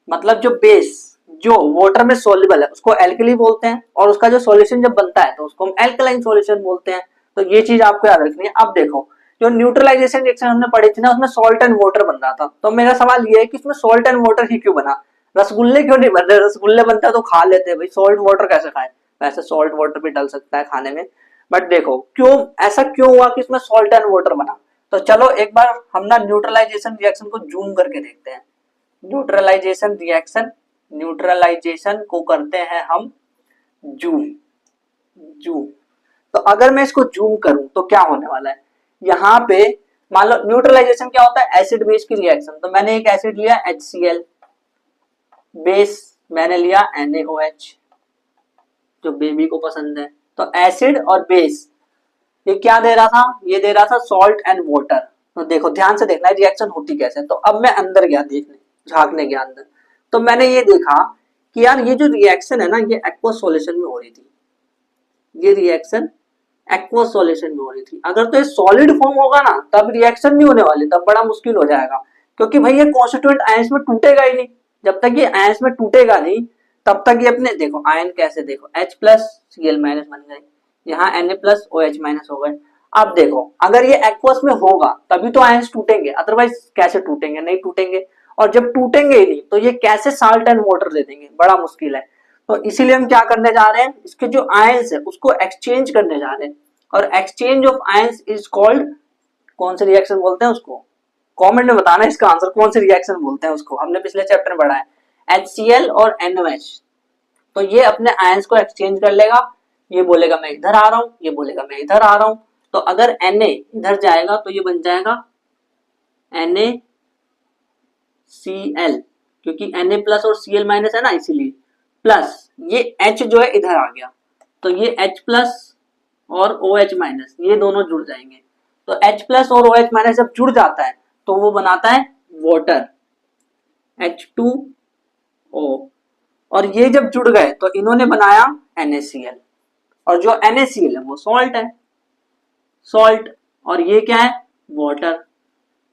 मतलब जो बेस जो वाटर में सॉल्युबल है उसको एल्कली बोलते हैं, और उसका जो सॉल्यूशन जब बनता है तो उसको हम एल्कलाइन सॉल्यूशन बोलते हैं। तो ये चीज आपको याद रखनी है। अब देखो जो न्यूट्रलाइजेशन रिएक्शन हमने पढ़ी थी ना, उसमें सॉल्ट एंड वाटर बन रहा था, तो मेरा सवाल ये है कि इसमें सॉल्ट एंड वाटर ही क्यों बना, रसगुल्ले क्यों नहीं बन रहे, रसगुल्ले बनता है तो खा लेते हैं भाई, सॉल्ट वाटर कैसे खाए। वैसे सॉल्ट वाटर भी डल सकता है खाने में, बट देखो क्यों ऐसा क्यों हुआ कि इसमें सॉल्ट एंड वाटर बना। तो चलो एक बार हम ना न्यूट्रलाइजेशन रिएक्शन को जूम करके देखते हैं। न्यूट्रलाइजेशन रिएक्शन, न्यूट्रलाइजेशन को करते हैं हम जूम, जूम। तो अगर मैं इसको जूम करूं तो क्या होने वाला है, यहाँ पे मान लो न्यूट्रलाइजेशन क्या होता है, एसिड बेस की रिएक्शन। तो मैंने एक एसिड लिया HCl, बेस मैंने लिया NaOH, जो बेबी को पसंद है। तो एसिड और बेस ये क्या दे रहा था, ये दे रहा था सॉल्ट एंड वाटर। तो देखो ध्यान से देखना है रिएक्शन होती कैसे। तो अब मैं अंदर गया देखने, झांकने गया अंदर, तो मैंने ये देखा कि यार ये जो रिएक्शन है ना, ये एक्वस सॉल्यूशन में हो रही थी। ये रिएक्शन एक्वस सॉल्यूशन में हो रही थी। अगर तो ये सॉलिड फॉर्म होगा ना, तब रिएक्शन नहीं होने वाली, तब बड़ा मुश्किल हो जाएगा, क्योंकि भाई ये कॉन्स्टिट्यूएंट आयंस में टूटेगा ही नहीं। जब तक ये आयंस में टूटेगा नहीं, तब तक ये अपने, देखो आयन कैसे, देखो H प्लस Cl माइनस बन गए, यहाँ Na प्लस OH माइनस हो गए। अब देखो अगर ये एक्वस में होगा तभी तो आयंस टूटेंगे, अदरवाइज कैसे टूटेंगे, नहीं टूटेंगे। और जब टूटेंगे ही नहीं तो ये कैसे साल्ट एंड वाटर दे देंगे, बड़ा मुश्किल है। तो इसीलिए हम क्या करने जा रहे हैं, इसके जो आयंस है उसको एक्सचेंज करने जा रहे हैं। और exchange of ions is called, कौन से रिएक्शन बोलते हैं उसको, कमेंट में बताना इसका आंसर, कौन से रिएक्शन बोलते हैं उसको, हमने पिछले चैप्टर में पढ़ा है। HCl और NOH, तो ये अपने आयंस को एक्सचेंज कर लेगा। ये बोलेगा मैं इधर आ रहा हूं, ये बोलेगा मैं इधर आ रहा हूं। तो अगर Na इधर जाएगा तो ये बन जाएगा NaCl, क्योंकि Na प्लस और Cl माइनस है ना, इसीलिए प्लस ये H जो है इधर आ गया, तो ये H प्लस और OH माइनस ये दोनों जुड़ जाएंगे। तो H प्लस और OH माइनस जब जुड़ जाता है तो वो बनाता है वाटर, H2O। और ये जब जुड़ गए तो इन्होंने बनाया NaCl, और जो NaCl है वो सॉल्ट है, सॉल्ट, और ये क्या है, वाटर।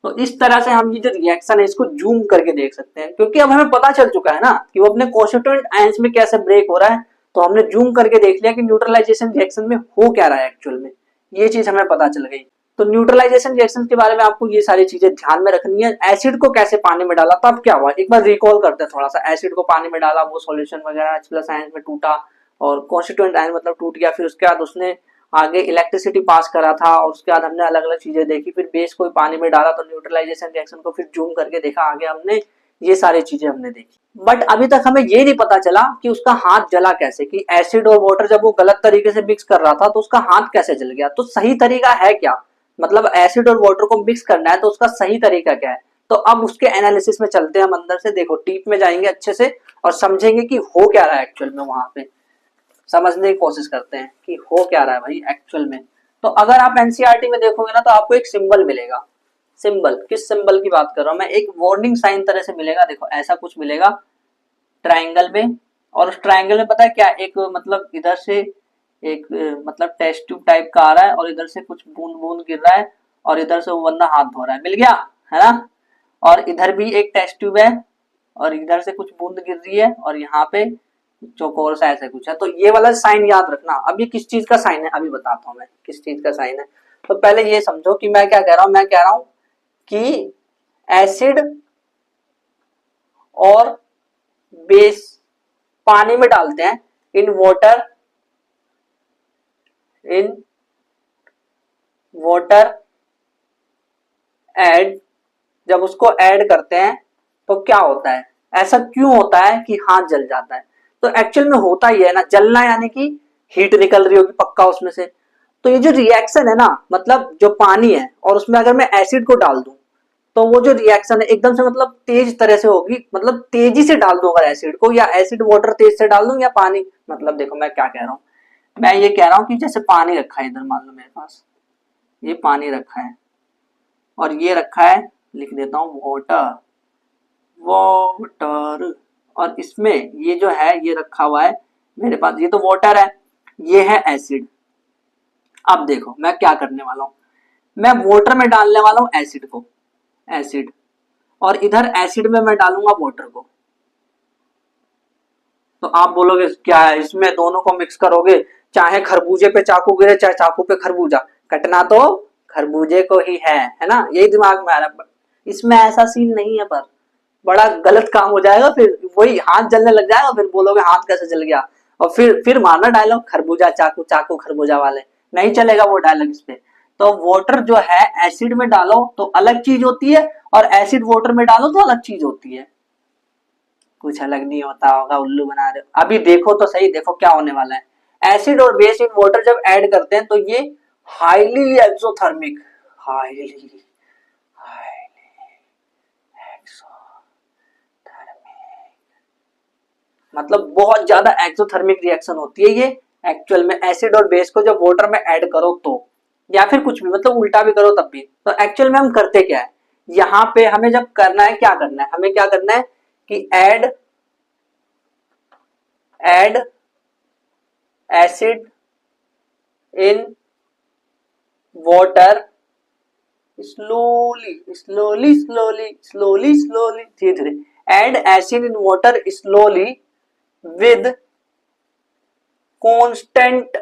तो इस तरह से हम ये जो रिएक्शन है इसको जूम करके देख सकते हैं, क्योंकि अब हमें पता चल चुका है ना कि वो अपने कॉन्स्टिट्यूएंट आयंस में कैसे ब्रेक हो रहा है। तो हमने जूम करके देख लिया कि न्यूट्रलाइजेशन रिएक्शन में हो क्या रहा है एक्चुअल में, ये चीज हमें पता चल गई। तो न्यूट्रलाइजेशन रिएक्शन के बारे में आपको ये सारी चीजें ध्यान में रखनी है। एसिड को कैसे पानी में डाला, तब क्या हुआ, एक बार रिकॉल करते हैं थोड़ा सा। एसिड को पानी में डाला, वो सॉल्यूशन वगैरह H प्लस आयन में टूटा और कॉन्स्टिट्यूएंट आयन मतलब टूट गया। फिर उसके बाद उसने आगे इलेक्ट्रिसिटी पास करा था, और उसके बाद हमने अलग अलग चीजें देखी। फिर बेस को पानी में डाला तो न्यूट्रलाइजेशन रिएक्शन को फिर जूम करके देखा आगे हमने, ये सारी चीजें हमने देखी। बट अभी तक हमें ये नहीं पता चला कि उसका हाथ जला कैसे, कि एसिड और वाटर जब वो गलत तरीके से मिक्स कर रहा था तो उसका हाथ कैसे जल गया। तो सही तरीका है क्या, मतलब एसिड और वाटर को मिक्स करना है तो उसका सही तरीका क्या है। तो अब उसके एनालिसिस में चलते हैं हम अंदर से, देखो डीप में जाएंगे अच्छे से और समझेंगे कि हो क्या रहा है एक्चुअल में, वहां पे समझने की कोशिश करते हैं कि हो क्या रहा है भाई एक्चुअल में। तो अगर आप एनसीईआरटी में देखोगे ना तो आपको एक सिंबल मिलेगा। सिंबल, किस सिंबल की बात कर रहा हूं मैं, एक वार्निंग साइन तरह से मिलेगा। देखो ऐसा कुछ मिलेगा ट्राइंगल में, और उस ट्राइंगल में पता है क्या, एक मतलब इधर से एक मतलब टेस्ट ट्यूब टाइप का आ रहा है, और इधर से कुछ बूंद बूंद गिर रहा है, और इधर से वो बंदा हाथ धो रहा है, मिल गया है ना। और इधर भी एक टेस्ट ट्यूब है, और इधर से कुछ बूंद गिर रही है, और यहाँ पे चौकोर सा ऐसा कुछ है। तो ये वाला साइन याद रखना। अब ये किस चीज का साइन है अभी बताता हूँ मैं, किस चीज का साइन है। तो पहले ये समझो कि मैं क्या कह रहा हूँ, मैं कह रहा हूँ कि एसिड और बेस पानी में डालते हैं, इन वाटर ऐड, जब उसको ऐड करते हैं तो क्या होता है, ऐसा क्यों होता है कि हाथ जल जाता है। तो एक्चुअल में होता ही है ना, जलना यानी कि हीट निकल रही होगी पक्का उसमें से। तो ये जो रिएक्शन है ना, मतलब जो पानी है और उसमें अगर मैं एसिड को डाल दूं तो वो जो रिएक्शन है एकदम से मतलब तेज तरह से होगी, मतलब तेजी से डाल दूं अगर एसिड को, या एसिड वाटर तेज से डाल दूं, या पानी, मतलब देखो मैं क्या कह रहा हूं, मैं ये कह रहा हूं कि जैसे पानी रखा है इधर, मान लो मेरे पास ये पानी रखा है, और ये रखा है, लिख देता हूं वाटर, वाटर, और इसमें ये जो है ये रखा हुआ है मेरे पास, ये तो वाटर है, ये है एसिड। अब देखो मैं क्या करने वाला हूं, मैं वाटर में डालने वाला हूं एसिड को, एसिड, और इधर एसिड में मैं डालूंगा वाटर को। तो आप बोलोगे क्या है इसमें, दोनों को मिक्स करोगे, चाहे खरबूजे पे चाकू गिरे चाहे चाकू पे खरबूजा, कटना तो खरबूजे को ही है ना, यही दिमाग में आ रहा है। इसमें ऐसा सीन नहीं है, पर बड़ा गलत काम हो जाएगा, फिर वही हाथ जलने लग जाएगा, फिर बोलोगे हाथ कैसे जल गया, और फिर मारना डायलॉग खरबूजा चाकू, चाकू खरबूजा वाले, नहीं चलेगा वो डायलॉग इस पे। तो वाटर जो है एसिड में डालो तो अलग चीज होती है, और एसिड वाटर में डालो तो अलग चीज होती है, कुछ अलग नहीं होता होगा, उल्लू बना रहे हो। अभी देखो तो सही, देखो क्या होने वाला है। एसिड और बेस इन वाटर जब ऐड करते हैं तो ये हाईली एक्सोथर्मिक, हाईली मतलब बहुत ज्यादा एक्सोथर्मिक रिएक्शन होती है ये एक्चुअल में, एसिड और बेस को जब वाटर में ऐड करो तो, या फिर कुछ भी मतलब उल्टा भी करो तब भी। तो एक्चुअल में हम करते क्या है, यहाँ पे हमें जब करना है क्या करना है, हमें क्या करना है कि add acid in water slowly slowly slowly slowly slowly, धीरे धीरे, add acid in water slowly with constant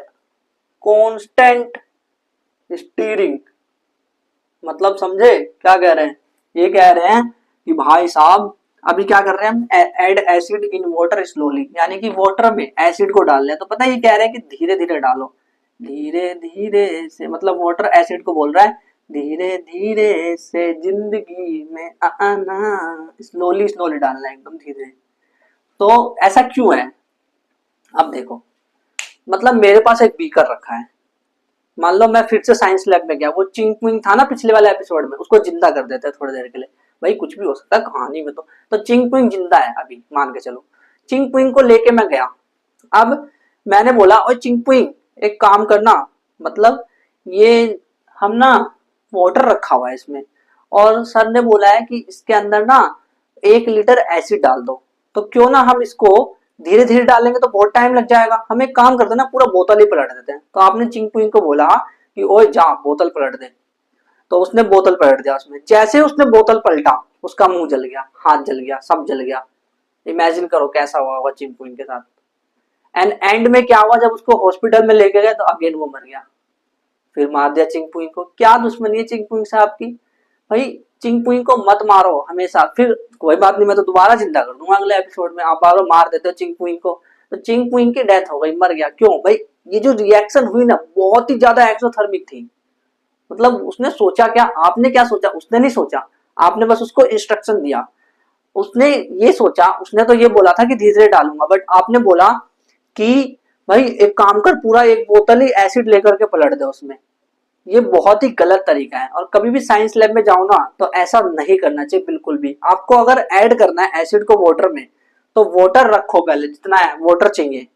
steering. मतलब समझे क्या कह रहे हैं, ये कह रहे हैं कि भाई साहब अभी क्या कर रहे हैं हम, add acid in water slowly, यानी कि वाटर में एसिड को डाल रहे हैं। तो पता है ये कह रहे हैं कि धीरे धीरे डालो, धीरे धीरे से, मतलब वाटर एसिड को बोल रहा है धीरे धीरे से जिंदगी में आना, स्लोली स्लोली डालना है एकदम धीरे। तो ऐसा क्यों है, अब देखो, मतलब मेरे पास एक बीकर रखा है, मान लो मैं फिर से साइंस लैब में गया, वो चिंग पिंग था ना पिछले वाले एपिसोड में, उसको जिंदा कर देते हैं थोड़ी देर के लिए, भाई कुछ भी हो सकता है कहानी में। तो चिंग पिंग जिंदा है अभी, मान के चलो, चिंग पिंग को लेके मैं गया, अब मैंने बोला ओए चिंग पिंग एक काम करना, मतलब ये हम ना वाटर रखा हुआ है इसमें, और सर ने बोला है कि इसके अंदर ना 1 लीटर एसिड डाल दो, तो क्यों ना हम इसको धीरे धीरे डालेंगे तो बहुत टाइम लग जाएगा, हम एक काम करते हैं ना पूरा बोतल ही पलट देते हैं। तो आपने चिंग पिंग को बोला कि ओए जा बोतल पलट दे, तो उसने बोतल पलट दिया, उसमें जैसे उसने बोतल पलटा उसका मुंह जल गया, हाथ जल गया, सब जल गया। इमेजिन करो कैसा हुआ होगा चिंग पिंग के साथ। एंड एंड में क्या हुआ, जब उसको हॉस्पिटल में लेके गए तो अगेन वो मर गया, फिर मार दिया चिंग पुइंग को। क्या दुश्मनी है चिंग पुइंग से आपकी, भाई चिंग पुइंग को मत मारो हमेशा, फिर कोई बात नहीं मैं तो दोबारा जिंदा कर दूंगा अगले एपिसोड में, आप बारो मार देते हो चिंग पुइंग को। तो चिंग पुइंग की डेथ हो गई, मर गया, क्यों भाई, ये जो रिएक्शन हुई ना बहुत ही ज्यादा एक्सोथर्मिक थी। मतलब उसने सोचा क्या, आपने क्या सोचा, उसने नहीं सोचा, आपने बस उसको इंस्ट्रक्शन दिया। उसने ये सोचा, उसने तो ये बोला था कि धीरे धीरे डालूंगा, बट आपने बोला कि भाई एक काम कर, पूरा एक बोतल ही एसिड लेकर के पलट दे उसमें। ये बहुत ही गलत तरीका है, और कभी भी साइंस लैब में जाओ ना तो ऐसा नहीं करना चाहिए बिल्कुल भी। आपको अगर ऐड करना है एसिड को वाटर में, तो वाटर रखो, पहले जितना है वाटर चाहिए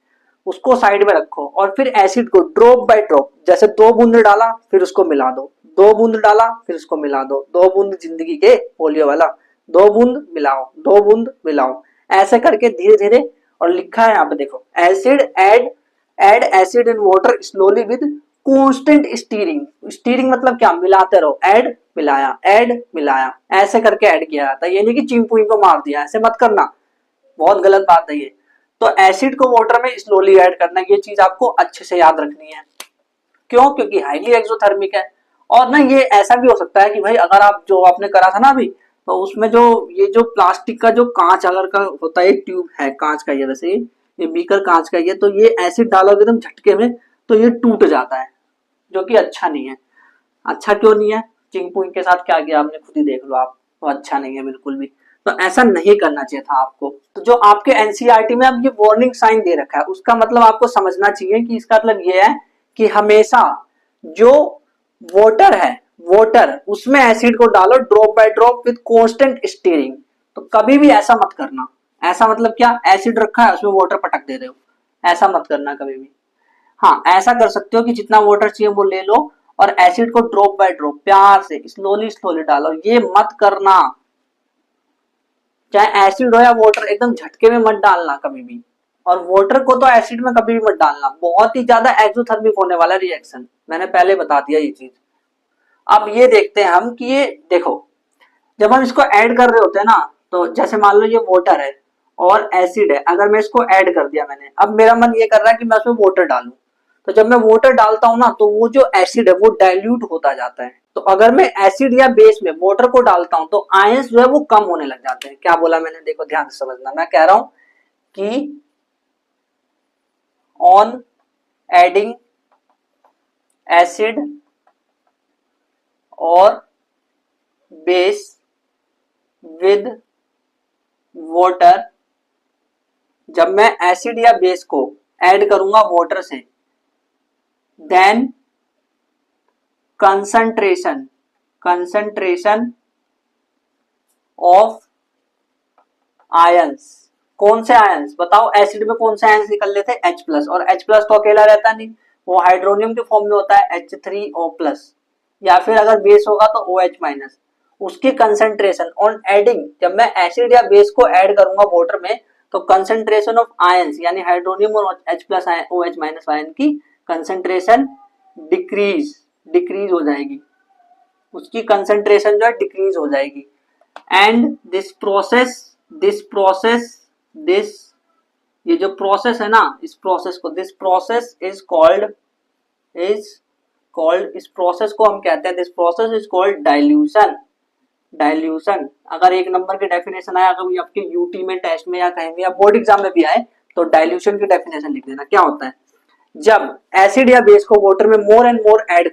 उसको साइड में रखो, और फिर एसिड को ड्रॉप बाय ड्रॉप, जैसे 2 बूंद डाला फिर उसको मिला दो, 2 बूंद डाला फिर उसको मिला दो, 2 बूंद जिंदगी के पोलियो वाला, 2 बूंद मिलाओ, 2 बूंद मिलाओ, ऐसे करके धीरे धीरे। और लिखा है यहाँ पे देखो, acid add acid in water slowly with constant steering. Steering मतलब क्या, मिलाते रहो, ऐड मिलाया, ऐसे करके ऐड किया जाता है, ये नहीं कि चिंग पुइंग को मार दिया, ऐसे मत करना, बहुत गलत बात है ये। तो एसिड को वाटर में स्लोली ऐड करना, ये चीज आपको अच्छे से याद रखनी है। क्यों, क्योंकि हाईली एक्सोथर्मिक है। और ना ये ऐसा भी हो सकता है कि भाई अगर आप जो आपने करा था ना अभी, तो उसमें जो ये जो प्लास्टिक का जो कांच अगर का होता है, ट्यूब है कांच का, ये वैसे ये बीकर कांच का, ये तो ये एसिड डालोगे एकदम झटके में तो ये टूट जाता है, जो कि अच्छा नहीं है। अच्छा क्यों नहीं है, चिंग पुइंग के साथ क्या किया आपने खुद ही देख लो आप, तो अच्छा नहीं है बिल्कुल भी। तो ऐसा नहीं करना चाहिए था आपको। तो जो आपके एनसीईआरटी में अब ये वार्निंग साइन दे रखा है, उसका मतलब आपको समझना चाहिए कि इसका मतलब ये है कि हमेशा जो वाटर है, वाटर उसमें एसिड को डालो drop by drop with constant steering. तो कभी भी ऐसा मत करना, ऐसा मतलब क्या, एसिड रखा है उसमें वाटर पटक दे रहे हो, ऐसा मत करना कभी भी। हाँ ऐसा कर सकते हो कि जितना वाटर चाहिए वो ले लो, और एसिड को ड्रॉप बाय ड्रॉप प्यार से स्लोली स्लोली डालो, ये मत करना। चाहे एसिड हो या वाटर, एकदम झटके में मत डालना कभी भी। और वाटर को तो एसिड में कभी भी मत डालना, बहुत ही ज्यादा एक्सोथर्मिक होने वाला रिएक्शन, मैंने पहले बता दिया ये चीज। अब ये देखते हैं हम कि ये देखो, जब हम इसको ऐड कर रहे होते हैं ना, तो जैसे मान लो ये वाटर है और एसिड है, अगर मैं इसको ऐड कर दिया मैंने, अब मेरा मन ये कर रहा है कि मैं उसमें वाटर डालूं, तो जब मैं वाटर डालता हूं ना तो वो जो एसिड है वो डाइल्यूट होता जाता है। तो अगर मैं एसिड या बेस में वाटर को डालता हूं तो आयंस जो है वो कम होने लग जाते हैं। क्या बोला मैंने, देखो ध्यान से समझना, मैं कह रहा हूं कि ऑन एडिंग एसिड और बेस विद वाटर, जब मैं एसिड या बेस को ऐड करूंगा वाटर से, देन कंसंट्रेशन ऑफ आयंस। कौन से आयंस बताओ, एसिड में कौन से आयंस निकल लेते हैं, H+, और H+ तो अकेला रहता नहीं, वो हाइड्रोनियम के फॉर्म में होता है H3O+, या फिर अगर बेस होगा तो OH-। उसकी कंसंट्रेशन ऑन एडिंग, जब मैं एसिड या बेस को ऐड करूंगा वाटर में, तो कंसंट्रेशन ऑफ आयंस यानी हाइड्रोनियम और H+ OH- आयन की कंसंट्रेशन डिक्रीज हो जाएगी, उसकी कंसंट्रेशन जो है डिक्रीज हो जाएगी। एंड दिस ये जो प्रोसेस है ना, इस प्रोसेस को दिस प्रोसेस इज कॉल्ड इस प्रोसेस को हम कहते हैं, this process is called dilution. अगर एक नंबर की डेफिनेशन आया कभी आपके यूटी में, टेस्ट में या कहीं भी या बोर्ड एग्जाम में भी आए, तो डाइल्यूशन की डेफिनेशन लिख देना। क्या होता है, जब एसिड या बेस को वाटर में मोर एंड मोर ऐड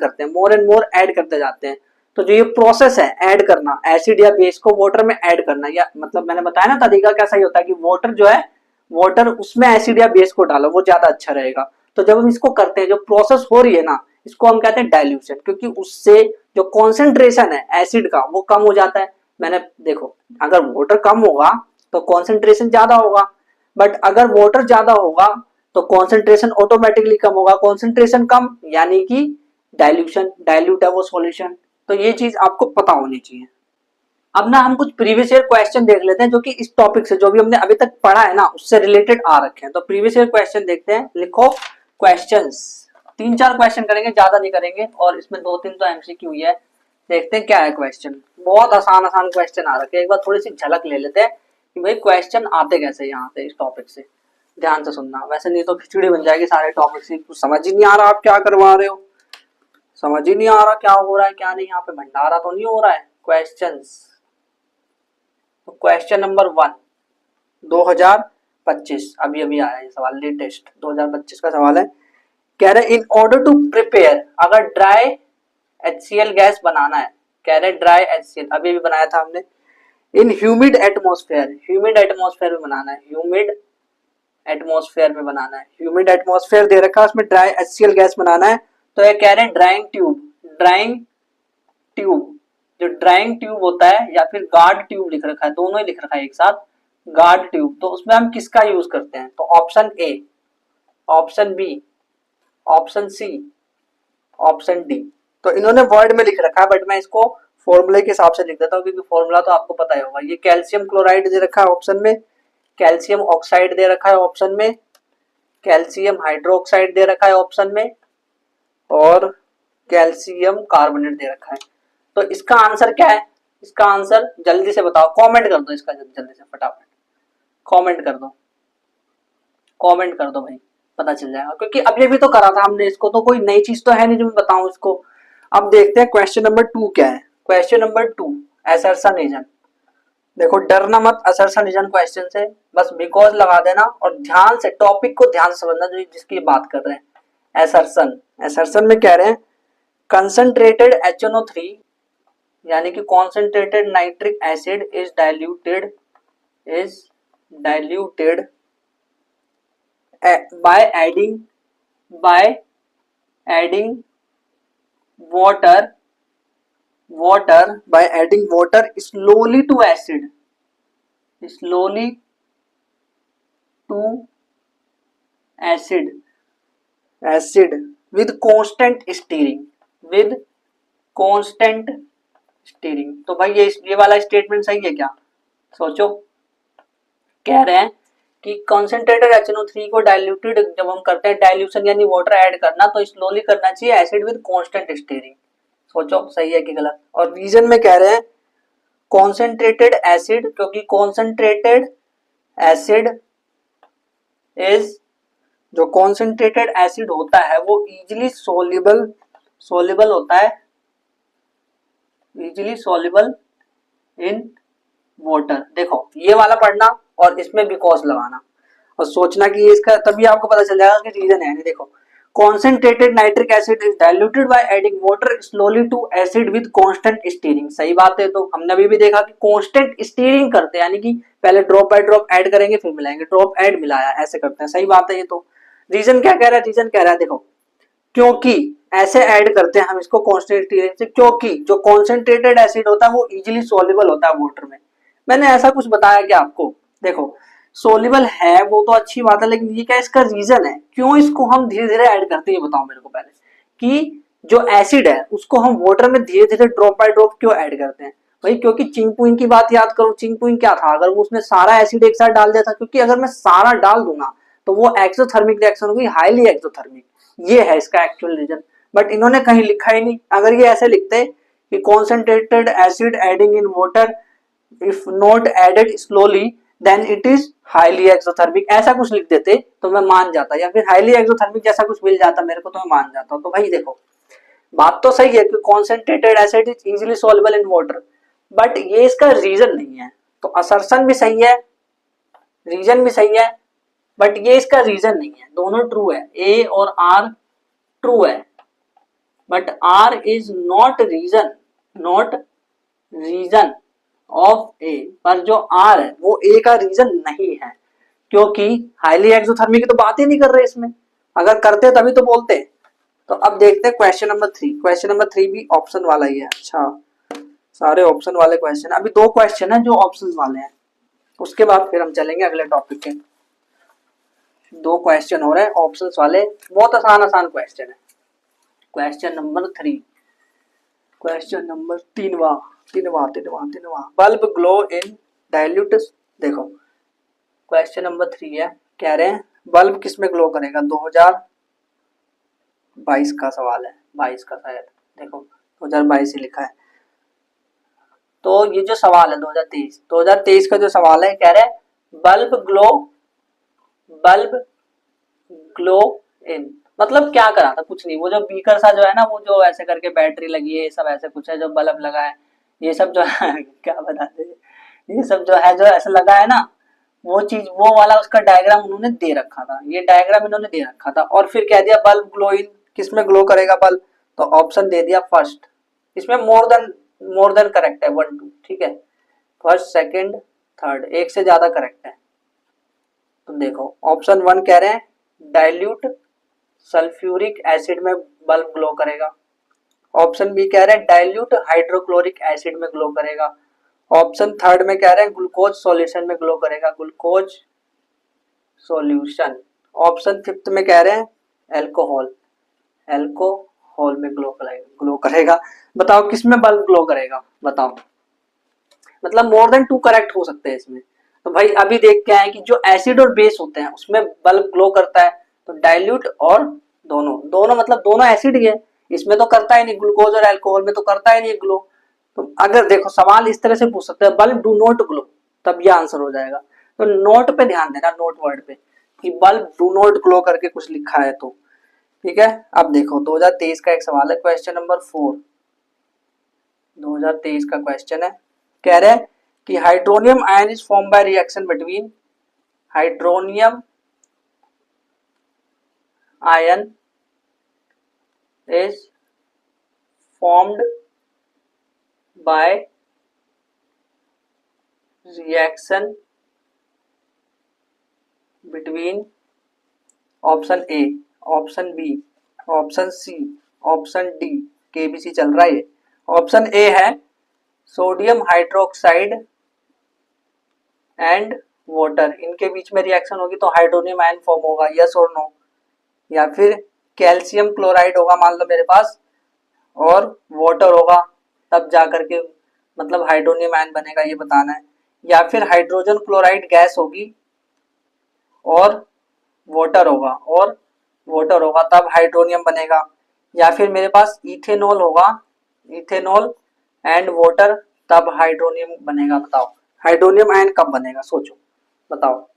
करते जाते हैं, तो जो ये प्रोसेस है ऐड करना, एसिड या बेस को वाटर में ऐड करना, या मतलब मैंने बताया ना तरीका कैसा ही होता है कि वाटर जो है, वाटर उसमें एसिड या बेस को डालो, वो ज्यादा अच्छा रहेगा। तो जब हम इसको करते हैं, जो प्रोसेस हो रही है ना, इसको हम कहते हैं डाइल्यूशन, क्योंकि उससे जो कॉन्सेंट्रेशन है एसिड का वो कम हो जाता है। मैंने देखो, अगर वाटर कम होगा तो कॉन्सेंट्रेशन ज्यादा होगा, बट अगर वाटर ज्यादा होगा तो कॉन्सेंट्रेशन ऑटोमेटिकली कम होगा, कॉन्सेंट्रेशन कम यानी कि डाइल्यूट है वो सॉल्यूशन। तो ये चीज आपको पता होनी चाहिए। अब ना हम कुछ प्रीवियस ईयर क्वेश्चन देख लेते हैं जो कि इस टॉपिक से, जो भी हमने अभी तक पढ़ा है ना, उससे रिलेटेड आ रखे हैं। तो प्रीवियस ईयर क्वेश्चन देखते हैं, लिखो क्वेश्चंस। 3-4 क्वेश्चन करेंगे, ज्यादा नहीं करेंगे, और इसमें 2-3 तो एमसीक्यू ही है। देखते हैं क्या है क्वेश्चन। बहुत आसान क्वेश्चन आ रखे हैं, एक बार थोड़ी सी झलक ले लेते हैं कि भाई क्वेश्चन आते कैसे यहाँ से, इस टॉपिक से। ध्यान से सुनना, वैसे नहीं तो खिचड़ी बन जाएगी सारे टॉपिक से, कुछ समझ ही नहीं आ रहा आप क्या करवा रहे हो, समझ ही नहीं आ रहा क्या हो रहा है क्या नहीं, यहाँ पे भंडारा तो नहीं हो रहा है। क्वेश्चंस, तो क्वेश्चन नंबर 1 2025, अभी अभी आया ये सवाल, लेटेस्ट 2025 का सवाल है। कह रहे इन ऑर्डर टू प्रिपेयर, अगर ड्राई HCl गैस बनाना है, कह रहे ड्राई HCl अभी भी बनाया था हमने, इन ह्यूमिड एटमॉस्फेयर में बनाना है, ह्यूमिड एटमॉस्फेयर दे रखा है, उसमें ड्राई HCl गैस बनाना है। तो ये कह रहे हैं ड्राइंग ट्यूब, जो ड्राइंग ट्यूब होता है या फिर गार्ड ट्यूब लिख रखा है, दोनों ही लिख रखा है एक साथ, गार्ड ट्यूब। तो उसमें हम किसका यूज करते हैं, तो option A, option B, option C, option D. तो इन्होंने वर्ड में लिख रखा है, बट मैं इसको फॉर्मूले के हिसाब से लिख देता हूँ, क्योंकि फॉर्मूला तो आपको पता ही होगा। ये कैल्शियम क्लोराइड दे रखा है ऑप्शन में, कैल्शियम ऑक्साइड दे रखा है ऑप्शन में, कैल्शियम हाइड्रोक्साइड दे रखा है ऑप्शन में, और कैल्शियम कार्बोनेट दे रखा है। तो इसका आंसर क्या है, इसका आंसर जल्दी से बताओ, कमेंट कर दो इसका जल्दी से, फटाफट कमेंट कर दो भाई, पता चल जाएगा, क्योंकि अभी भी तो करा था हमने इसको, तो कोई नई चीज तो है नहीं जो मैं बताऊं इसको। अब देखते हैं क्वेश्चन नंबर 2 क्या है। Question number 2, assertion reason. देखो डरना मत असर्शन रीजन क्वेश्चन से, बस बिकॉज लगा देना और ध्यान से टॉपिक को ध्यान से समझना जो जिसकी बात कर रहे हैं। असर्शन में कह रहे हैं कंसंट्रेटेड HNO3 यानी कि concentrated nitric acid is diluted by adding water slowly to acid with constant stirring। तो भाई ये वाला स्टेटमेंट सही है क्या, सोचो। कह रहे हैं कि कॉन्सेंट्रेटेड HNO3 को डाइल्यूटेड जब हम करते हैं, डाइल्यूशन यानी वाटर ऐड करना, तो स्लोली करना चाहिए, एसिड विद कांस्टेंट स्टीयरिंग। सोचो सही है कि गलत। और रीजन में कह रहे हैं कॉन्सेंट्रेटेड एसिड, क्योंकि कॉन्सेंट्रेटेड एसिड इज, जो कॉन्सेंट्रेटेड एसिड होता है वो इजीली सोल्यूबल होता है, इजीली सोल्यूबल इन वाटर। देखो ये वाला पढ़ना और इसमें बिकॉज लगाना और सोचना कि ये इसका, तभी आपको पता चल जाएगा कि रीजन है। देखो concentrated nitric acid is diluted by adding water slowly to acid with constant stirring. सही बात है। तो हमने अभी भी देखा कि कांस्टेंट स्टीयरिंग करते हैं, यानी कि पहले ड्रॉप बाय ड्रॉप ऐड करेंगे फिर मिलाएंगे, ड्रॉप ऐड मिलाया, ऐसे करते हैं। सही बात है ये तो। रीजन क्या कह रहा है, रीजन कह रहा है देखो क्योंकि ऐसे ऐड करते हैं हम इसको कांस्टेंट स्टीयरिंग से, क्योंकि जो कॉन्सेंट्रेटेड एसिड होता है वो इजीली सोल्यूबल होता है वाटर में। मैंने ऐसा कुछ बताया क्या आपको? देखो सोल्यूबल है वो तो अच्छी बात है, लेकिन ये क्या इसका रीजन है क्यों इसको हम धीरे धीरे ऐड करते हैं, ये बताओ मेरे को पहले कि जो एसिड है उसको हम वाटर में धीरे धीरे ड्रॉप बाय ड्रॉप क्यों ऐड करते हैं? भाई क्योंकि चिंगपुइंग की बात याद करो, चिंगपुइंग क्या था, अगर वो उसने सारा एसिड एक साथ डाल दिया था, क्योंकि अगर मैं सारा डाल दूंगा तो वो एक्सोथर्मिक रिएक्शन होगी, हाईली एक्सोथर्मिक, ये है इसका एक्चुअल रीजन। बट इन्होंने कहीं लिखा ही नहीं। अगर ये ऐसे लिखते कि concentrated acid adding in water if not added slowly then it is highly exothermic, ऐसा कुछ लिख देते तो मैं मान जाता, या फिर हाईली एक्सोथर्मिक जैसा कुछ मिल जाता मेरे को तो मैं मान जाता। तो भाई देखो बात तो सही है कि concentrated acid is easily soluble in water, but ये इसका रीजन नहीं है। तो असर्शन भी सही है, रीजन भी सही है, बट ये इसका रीजन नहीं है। दोनों ट्रू है, ए और आर ट्रू है, but R is not reason, not reason of A, पर जो आर है वो ए का रीजन नहीं है, क्योंकि हाईली एक्सोथर्मिक की तो बात ही नहीं कर रहे इसमें, अगर करते तभी तो बोलते। तो अब देखते हैं क्वेश्चन नंबर 3। क्वेश्चन नंबर 3 भी ऑप्शन वाला ही है। अच्छा सारे ऑप्शन वाले क्वेश्चन, अभी 2 क्वेश्चन है जो ऑप्शन वाले हैं, उसके बाद फिर हम चलेंगे अगले टॉपिक के। 2 क्वेश्चन हो रहे हैं ऑप्शन वाले, बहुत आसान आसान क्वेश्चन है। क्वेश्चन नंबर 3, क्वेश्चन नंबर तीनवा, बल्ब ग्लो इन डाइल्यूट। देखो क्वेश्चन नंबर 3 है, कह रहे हैं बल्ब किस में ग्लो करेगा, 2022 का सवाल है, 22 का शायद, देखो 2022 ही लिखा है। तो ये जो सवाल है 2023 का जो सवाल है, कह रहे हैं बल्ब ग्लो इन, मतलब क्या करा था, कुछ नहीं, वो जो बीकर सा जो है ना, वो जो ऐसे करके बैटरी लगी है, ये सब ऐसे कुछ है, जो बल्ब लगा है, ये सब जो है क्या बताते हैं, ये सब जो है जो ऐसे लगा है ना, वो चीज, वो वाला उसका डायग्राम उन्होंने दे रखा था, ये डायग्राम इन्होंने दे रखा था, और फिर कह दिया बल्ब ग्लो इन, किस में ग्लो करेगा बल्ब, तो ऑप्शन दे दिया फर्स्ट। इसमें मोर देन करेक्ट है, 1 2, ठीक है, फर्स्ट सेकंड थर्ड, एक से ज्यादा करेक्ट है। तो देखो ऑप्शन 1 कह रहे हैं डाइल्यूट सल्फ्यूरिक एसिड में बल्ब ग्लो करेगा, ऑप्शन बी कह रहे हैं डाइल्यूट हाइड्रोक्लोरिक एसिड में ग्लो करेगा, ऑप्शन थर्ड में कह रहे हैं ग्लूकोज सॉल्यूशन में ग्लो करेगा, ग्लूकोज सॉल्यूशन, ऑप्शन फिफ्थ में कह रहे हैं एल्कोहल में ग्लो करेगा। बताओ किस में बल्ब ग्लो करेगा, बताओ, मतलब मोर देन 2 करेक्ट हो सकते हैं इसमें। तो भाई अभी देख के आए कि जो एसिड और बेस होते हैं उसमें बल्ब ग्लो करता है, तो डाइल्यूट और दोनों मतलब दोनों एसिड ही है, इसमें तो करता ही नहीं, ग्लूकोज और अल्कोहल में तो करता ही नहीं ग्लो। तो अगर देखो सवाल इस तरह से पूछ सकते हैं बल्ब डू नॉट ग्लो, तब ये आंसर हो जाएगा। तो नोट पे ध्यान देना, नोट वर्ड पे, कि बल्ब डू नॉट ग्लो करके कुछ लिखा है तो ठीक है। अब देखो 2023 का एक सवाल है, क्वेश्चन नंबर 4, 2023 का क्वेश्चन है, कह रहे हैं कि hydronium ion is form by reaction between, hydronium ion is formed by reaction between option A, option B, option C, option D, KBC चल रहा है। ऑप्शन ए है सोडियम हाइड्रोक्साइड एंड वाटर, इनके बीच में रिएक्शन होगी तो हाइड्रोनियम आयन फॉर्म होगा, yes और नो। या फिर कैल्शियम क्लोराइड होगा मान लो मेरे पास, और वाटर होगा, तब जाकर के मतलब हाइड्रोनियम आयन बनेगा, ये बताना है। या फिर हाइड्रोजन क्लोराइड गैस होगी और वाटर होगा तब हाइड्रोनियम बनेगा। या फिर मेरे पास इथेनॉल होगा, इथेनॉल एंड वाटर, तब हाइड्रोनियम बनेगा। बताओ हाइड्रोनियम आयन कब बनेगा, सोचो बताओ।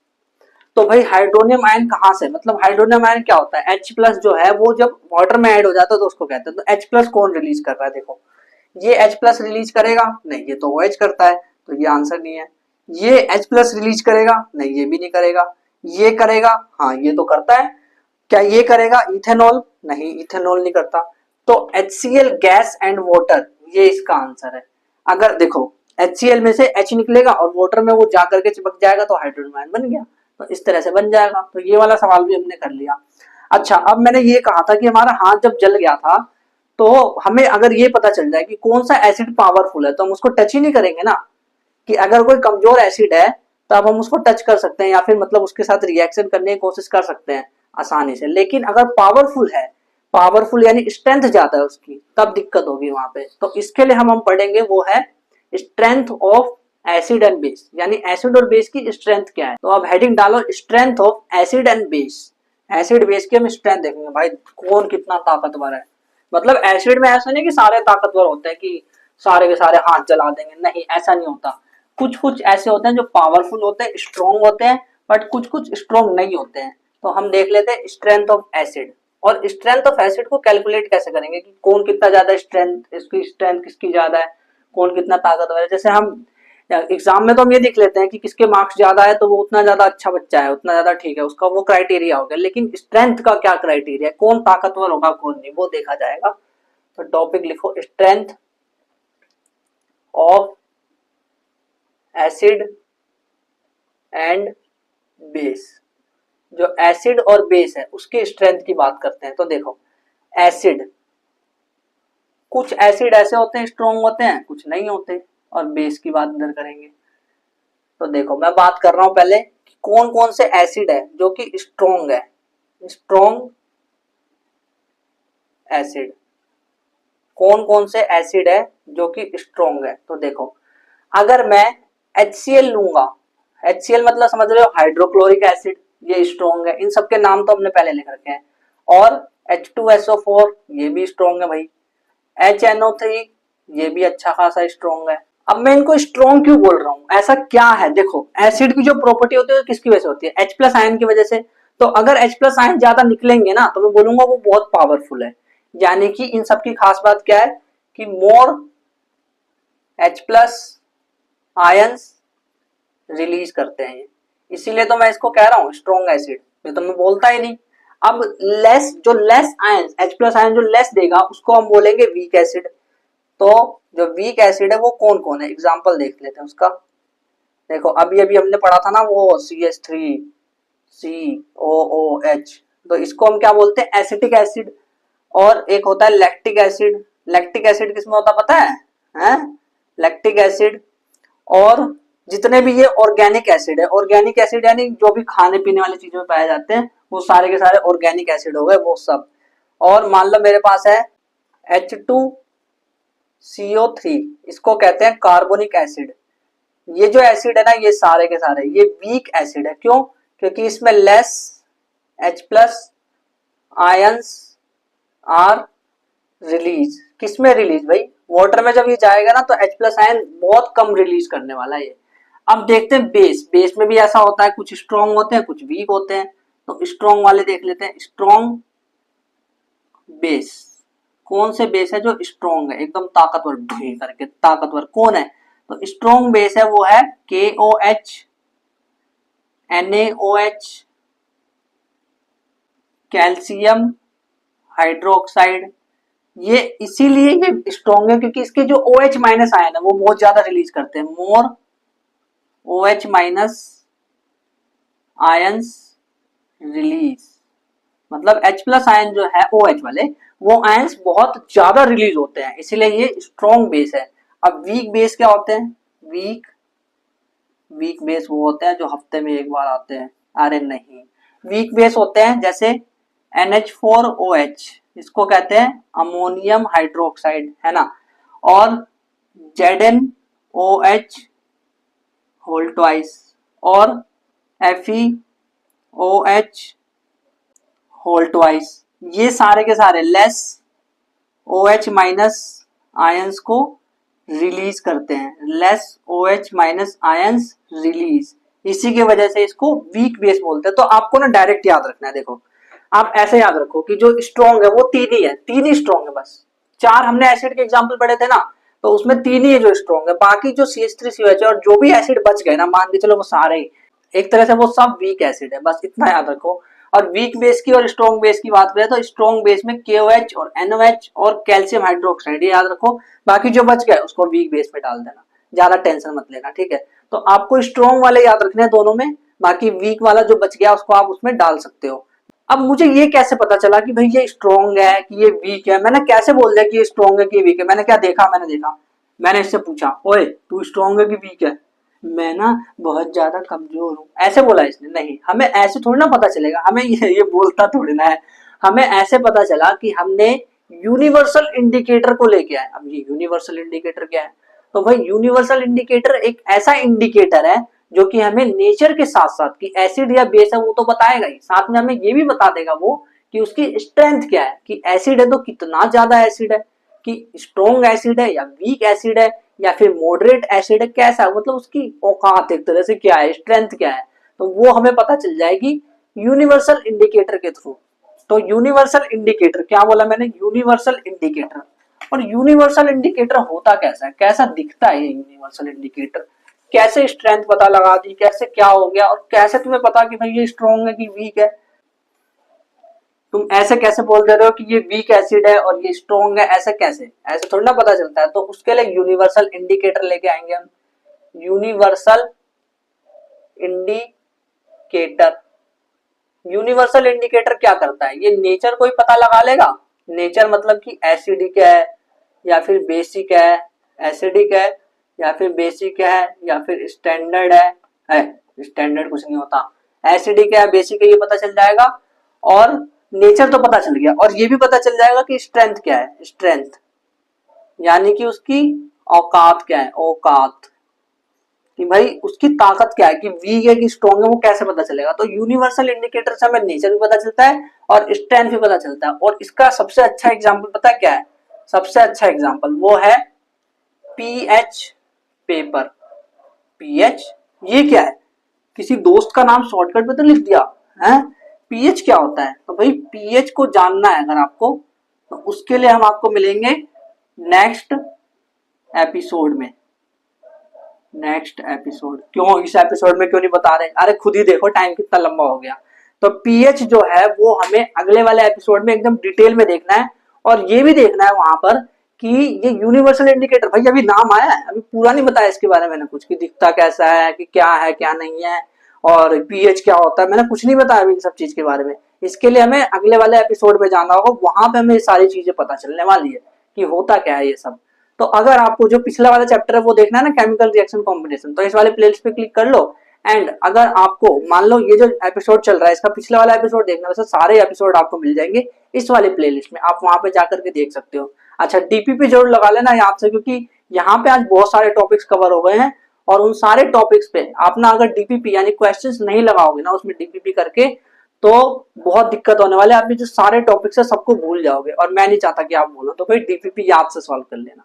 तो भाई हाइड्रोनियम आयन कहाँ से, मतलब हाइड्रोनियम आयन क्या होता है, H+ जो है वो जब वाटर में ऐड हो जाता है तो उसको कहते हैं। तो H+ कौन रिलीज कर रहा है, देखो ये H+ रिलीज करेगा, नहीं ये तो OH करता है, तो ये आंसर नहीं है। ये H+ रिलीज करेगा, नहीं ये भी नहीं करेगा। ये करेगा, हाँ ये तो करता है। क्या ये करेगा इथेनॉल, नहीं इथेनॉल नहीं करता। तो HCl गैस एंड वाटर, ये इसका आंसर है। अगर देखो HCl में से H निकलेगा और वाटर में वो जाकर के चिपक जाएगा तो हाइड्रोजन आयन बन गया, तो इस तरह से बन जाएगा। तो ये वाला सवाल भी हमने कर लिया। अच्छा अब मैंने ये कहा था कि हमारा हाथ जब जल गया था तो हमें अगर ये पता चल जाए कि कौन सा एसिड पावरफुल है तो हम उसको टच ही नहीं करेंगे ना, कि अगर कोई कमजोर एसिड है तब हम उसको टच कर सकते हैं या फिर मतलब उसके साथ रिएक्शन करने की कोशिश कर सकते हैं आसानी से। लेकिन अगर पावरफुल है, पावरफुल यानी स्ट्रेंथ ज्यादा है उसकी, तब दिक्कत होगी वहां पे। तो इसके लिए हम पढ़ेंगे वो है strength of acid and base, यानी एसिड और बेस की स्ट्रेंथ क्या है। तो अब हेडिंग डालो strength of acid and base. Acid base की हम स्ट्रेंथ देखेंगे भाई कौन कितना ताकतवर है। मतलब एसिड में ऐसा नहीं कि सारे ताकतवर होते हैं कि सारे के सारे हाथ जला देंगे, नहीं ऐसा नहीं होता। कुछ कुछ ऐसे होते हैं जो पावरफुल होते हैं, स्ट्रॉन्ग होते हैं, बट कुछ कुछ स्ट्रॉन्ग नहीं होते हैं। तो हम देख लेते हैं स्ट्रेंथ ऑफ एसिड। और स्ट्रेंथ ऑफ एसिड को कैलकुलेट कैसे करेंगे कि कौन कितना ज्यादा स्ट्रेंथ, इसकी स्ट्रेंथ किसकी ज्यादा है, कौन कितना ताकतवर है। जैसे हम एग्जाम में तो हम ये देख लेते हैं कि किसके मार्क्स ज्यादा है तो वो उतना ज्यादा अच्छा बच्चा है, उतना ज्यादा ठीक है, उसका वो क्राइटेरिया हो गया। लेकिन स्ट्रेंथ का क्या क्राइटेरिया है, कौन ताकतवर होगा कौन नहीं, वो देखा जाएगा। तो टॉपिक लिखो strength of acid and base. जो एसिड और बेस है उसकी स्ट्रेंथ की बात करते हैं। तो देखो एसिड, कुछ एसिड ऐसे होते हैं स्ट्रॉन्ग होते हैं, कुछ नहीं होते। और बेस की बात इधर करेंगे। तो देखो मैं बात कर रहा हूं पहले कि कौन कौन से एसिड है जो कि स्ट्रॉन्ग है। स्ट्रॉन्ग एसिड, कौन कौन से एसिड है जो कि स्ट्रॉन्ग है। तो देखो अगर मैं HCl लूंगा, HCl मतलब समझ रहे हो हाइड्रोक्लोरिक एसिड, ये स्ट्रॉन्ग है। इन सबके नाम तो हमने पहले लिख रखे हैं। और H2SO4 ये भी स्ट्रॉन्ग है भाई। HNO3 ये भी अच्छा खासा स्ट्रॉन्ग है। अब मैं इनको स्ट्रॉन्ग क्यों बोल रहा हूं, ऐसा क्या है। देखो एसिड की जो प्रॉपर्टी होती है किसकी वजह से होती है, H प्लस आयन की वजह से। तो अगर H प्लस आयन ज्यादा निकलेंगे ना तो मैं बोलूंगा वो बहुत पावरफुल है। यानी कि इन सबकी खास बात क्या है कि मोर H प्लस आयंस रिलीज करते हैं, इसीलिए तो मैं इसको कह रहा हूं स्ट्रॉन्ग एसिड, ये तो मैं बोलता ही नहीं। अब लेस, जो less ion, H plus ion जो लेस देगा उसको हम बोलेंगे वीक एसिड। तो जो वीक एसिड है वो कौन कौन है, एग्जांपल देख लेते हैं उसका। देखो अभी अभी हमने पढ़ा था ना वो CH3 COOH, तो इसको हम क्या बोलते हैं एसिटिक एसिड। और एक होता है लैक्टिक एसिड। लैक्टिक एसिड किसमें होता पता है, हैं? Lactic acid. और जितने भी ये ऑर्गेनिक एसिड है, ऑर्गेनिक एसिड यानी जो भी खाने पीने वाली चीजों में पाए जाते हैं वो सारे के सारे ऑर्गेनिक एसिड हो गए वो सब। और मान लो मेरे पास है H2CO3, इसको कहते हैं कार्बोनिक एसिड। ये जो एसिड है ना ये सारे के सारे ये वीक एसिड है। क्यों, क्योंकि इसमें less H plus ions are release. किसमें रिलीज भाई, वाटर में जब ये जाएगा ना तो H प्लस आयन बहुत कम रिलीज करने वाला है ये। अब देखते हैं बेस, बेस में भी ऐसा होता है, कुछ स्ट्रॉन्ग होते हैं कुछ वीक होते हैं। तो स्ट्रॉन्ग वाले देख लेते हैं। स्ट्रॉन्ग बेस, कौन से बेस है जो स्ट्रॉन्ग है एकदम ताकतवर, ढुई करके ताकतवर कौन है। तो स्ट्रॉन्ग बेस है वो है KOH, NaOH, कैल्शियम हाइड्रोक्साइड। ये इसीलिए ये स्ट्रॉन्ग है क्योंकि इसके जो OH माइनस आयन है वो बहुत ज्यादा रिलीज करते हैं। मोर OH माइनस आयंस रिलीज, मतलब H प्लस आयन जो है OH वाले वो आयंस बहुत ज्यादा रिलीज होते हैं, इसीलिए ये स्ट्रॉन्ग बेस है। अब वीक बेस क्या होते हैं, वीक बेस वो होते हैं जो हफ्ते में एक बार आते हैं। अरे नहीं, वीक बेस होते हैं जैसे NH4OH, इसको कहते हैं अमोनियम हाइड्रोक्साइड, है ना। और ZnOH होल ट्वाइस और FeOH होल ट्वाइस, ये सारे के सारे लेस OH माइनस आयंस को रिलीज करते हैं। Less OH minus ions release, इसी की वजह से इसको वीक बेस बोलते हैं। तो आपको ना डायरेक्ट याद रखना है। देखो आप ऐसे याद रखो कि जो स्ट्रॉन्ग है वो तीन ही है, तीन ही स्ट्रॉन्ग है बस। चार हमने एसिड के एग्जांपल पढ़े थे ना, तो उसमें तीन ही है जो स्ट्रॉन्ग है, बाकी जो CH3COH और जो भी एसिड बच गए ना मान के चलो वो सारे ही एक तरह से वो सब वीक एसिड है, बस इतना याद रखो। और वीक बेस की और स्ट्रॉन्ग बेस की बात करें तो स्ट्रॉन्ग बेस में KOH और NOH और कैल्शियम हाइड्रोक्साइड ये याद रखो, बाकी जो बच गए उसको वीक बेस में डाल देना, ज्यादा टेंशन मत लेना, ठीक है। तो आपको स्ट्रॉन्ग वाले याद रखने हैं दोनों में, बाकी वीक वाला जो बच गया उसको आप उसमें डाल सकते हो। अब मुझे ये कैसे पता चला कि भाई ये स्ट्रॉन्ग है कि ये वीक है, मैंने कैसे बोल दिया कि ये स्ट्रॉन्ग है कि वीक है, मैंने क्या देखा, मैंने इससे पूछा ओए तू स्ट्रॉन्ग है कि वीक है, मैं ना बहुत ज्यादा कमजोर हूँ, ऐसे बोला इसने? नहीं, हमें ऐसे थोड़ी ना पता चलेगा, हमें ये बोलता थोड़ी ना है। हमें ऐसे पता चला कि हमने यूनिवर्सल इंडिकेटर को लेके आए। अब ये यूनिवर्सल इंडिकेटर क्या है? तो भाई यूनिवर्सल इंडिकेटर एक ऐसा इंडिकेटर है जो कि हमें नेचर के साथ साथ कि एसिड या बेस है वो तो बताएगा ही, साथ में हमें ये भी बता देगा वो कि उसकी स्ट्रेंथ क्या है, कि एसिड है तो कितना ज्यादा एसिड है, कि स्ट्रॉन्ग एसिड है या वीक एसिड है या फिर मॉडरेट एसिड है, कैसा है, मतलब उसकी औकात एक तरह से क्या है, स्ट्रेंथ क्या है, तो वो हमें पता चल जाएगी यूनिवर्सल इंडिकेटर के थ्रू। तो यूनिवर्सल इंडिकेटर क्या बोला मैंने? Universal indicator. और यूनिवर्सल इंडिकेटर होता कैसा है, कैसा दिखता है ये यूनिवर्सल इंडिकेटर? कैसे स्ट्रेंथ पता लगा दी, कैसे क्या हो गया, और कैसे तुम्हें पता कि भाई ये स्ट्रॉन्ग है कि वीक है? तुम ऐसे कैसे बोल दे रहे हो कि ये वीक एसिड है और ये स्ट्रॉन्ग है, ऐसे कैसे? ऐसे थोड़ी ना पता चलता है। तो उसके लिए यूनिवर्सल इंडिकेटर लेके आएंगे हम। यूनिवर्सल इंडिकेटर, यूनिवर्सल इंडिकेटर क्या करता है? ये नेचर को ही पता लगा लेगा। नेचर मतलब कि एसिडिक है या फिर बेसिक है, एसिडिक है या फिर बेसिक है या फिर स्टैंडर्ड है, स्टैंडर्ड कुछ नहीं होता, एसिडिक है बेसिक है ये पता चल जाएगा। और नेचर तो पता चल गया, और ये भी पता चल जाएगा कि स्ट्रेंथ क्या है, स्ट्रेंथ यानी कि उसकी औकात क्या है, औकात, कि भाई उसकी ताकत क्या है, कि वीक है कि स्ट्रॉन्ग है, वो कैसे पता चलेगा? तो यूनिवर्सल इंडिकेटर से हमें नेचर भी पता चलता है और स्ट्रेंथ भी पता चलता है। और इसका सबसे अच्छा एग्जांपल पता है क्या है? सबसे अच्छा एग्जांपल वो है पीएच पेपर। पीएच ये क्या है? किसी दोस्त का नाम शॉर्टकट में तो लिख दिया है। पीएच क्या होता है? तो भाई पीएच को जानना है अगर आपको, तो उसके लिए हम आपको मिलेंगे नेक्स्ट एपिसोड में। नेक्स्ट एपिसोड क्यों, इस एपिसोड में क्यों नहीं बता रहे? अरे खुद ही देखो टाइम कितना लंबा हो गया। तो पीएच जो है वो हमें अगले वाले एपिसोड में एकदम डिटेल में देखना है, और ये भी देखना है वहां पर कि ये यूनिवर्सल इंडिकेटर, भाई अभी नाम आया है, अभी पूरा नहीं बताया इसके बारे में मैंने कुछ, कि दिखता कैसा है, कि क्या है क्या नहीं है, और पीएच क्या होता है, मैंने कुछ नहीं बताया अभी इन सब चीज के बारे में। इसके लिए हमें अगले वाले एपिसोड में जाना होगा, वहां पे हमें ये सारी चीजें पता चलने वाली है कि होता क्या है ये सब। तो अगर आपको जो पिछला वाला चैप्टर है वो देखना है ना, केमिकल रिएक्शन कॉम्बिनेशन, तो इस वाले प्लेलिस्ट पे क्लिक कर लो। एंड अगर आपको मान लो ये जो एपिसोड चल रहा है इसका पिछला वाला एपिसोड देखना, वैसे सारे एपिसोड आपको मिल जाएंगे इस वाले प्लेलिस्ट में, आप वहां पे जाकर के देख सकते हो। अच्छा डीपीपी जरूर लगा लेना याद से, क्योंकि यहाँ पे आज बहुत सारे टॉपिक्स कवर हो गए हैं, और उन सारे टॉपिक्स पे आप ना अगर डीपीपी यानी क्वेश्चंस नहीं लगाओगे ना उसमें डीपीपी करके, तो बहुत दिक्कत होने वाले, आप जो सारे टॉपिक्स है सबको भूल जाओगे, और मैं नहीं चाहता कि आप भूलो, तो भाई डीपीपी याद से सॉल्व कर लेना।